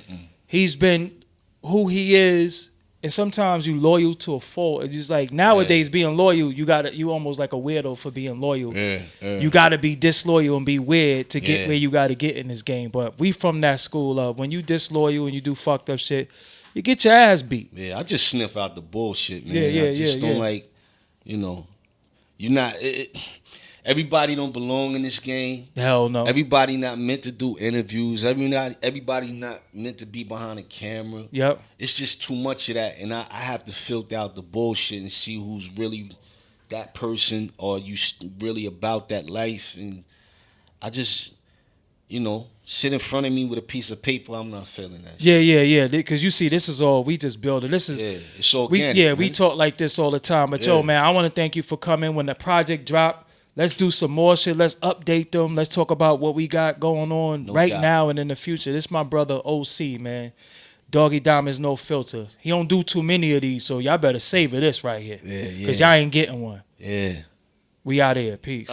He's been who he is, and sometimes you loyal to a fault. It's just like nowadays being loyal, you almost like a weirdo for being loyal. Yeah. You gotta be disloyal and be weird to get Yeah. where you gotta get in this game. But we from that school of when you disloyal and you do fucked up shit, you get your ass beat. Yeah, I just sniff out the bullshit, man. Yeah, I just don't yeah. like, you know, you're not. Everybody don't belong in this game. Hell no. Everybody not meant to do interviews. Everybody not meant to be behind a camera. Yep. It's just too much of that, and I have to filter out the bullshit and see who's really that person or you really about that life. And I just, you know, sit in front of me with a piece of paper. I'm not feeling that. Yeah. Because you see, this is all we just build it. This is It's organic. we talk like this all the time. But yo, man, I want to thank you for coming. When the project drop, let's do some more shit. Let's update them. Let's talk about what we got going on right now and in the future. This is my brother OC, man. Doggie Diamonds, no filter. He don't do too many of these, so y'all better savor this right here. Yeah. Because y'all ain't getting one. Yeah. We out here. Peace.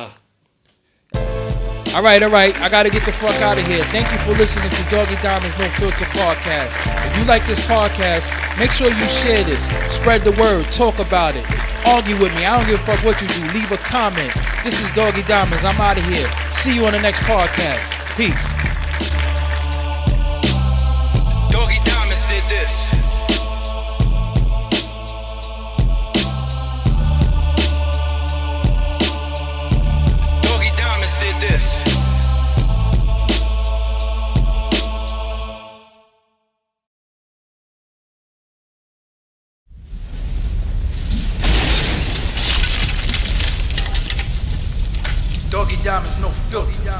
All right. I got to get the fuck out of here. Thank you for listening to Doggie Diamonds No Filter podcast. If you like this podcast, make sure you share this. Spread the word. Talk about it. Argue with me. I don't give a fuck what you do. Leave a comment. This is Doggie Diamonds. I'm out of here. See you on the next podcast. Peace. Doggie Diamonds did this. Doggie Diamonds did this. Doggie Diamonds, no filter.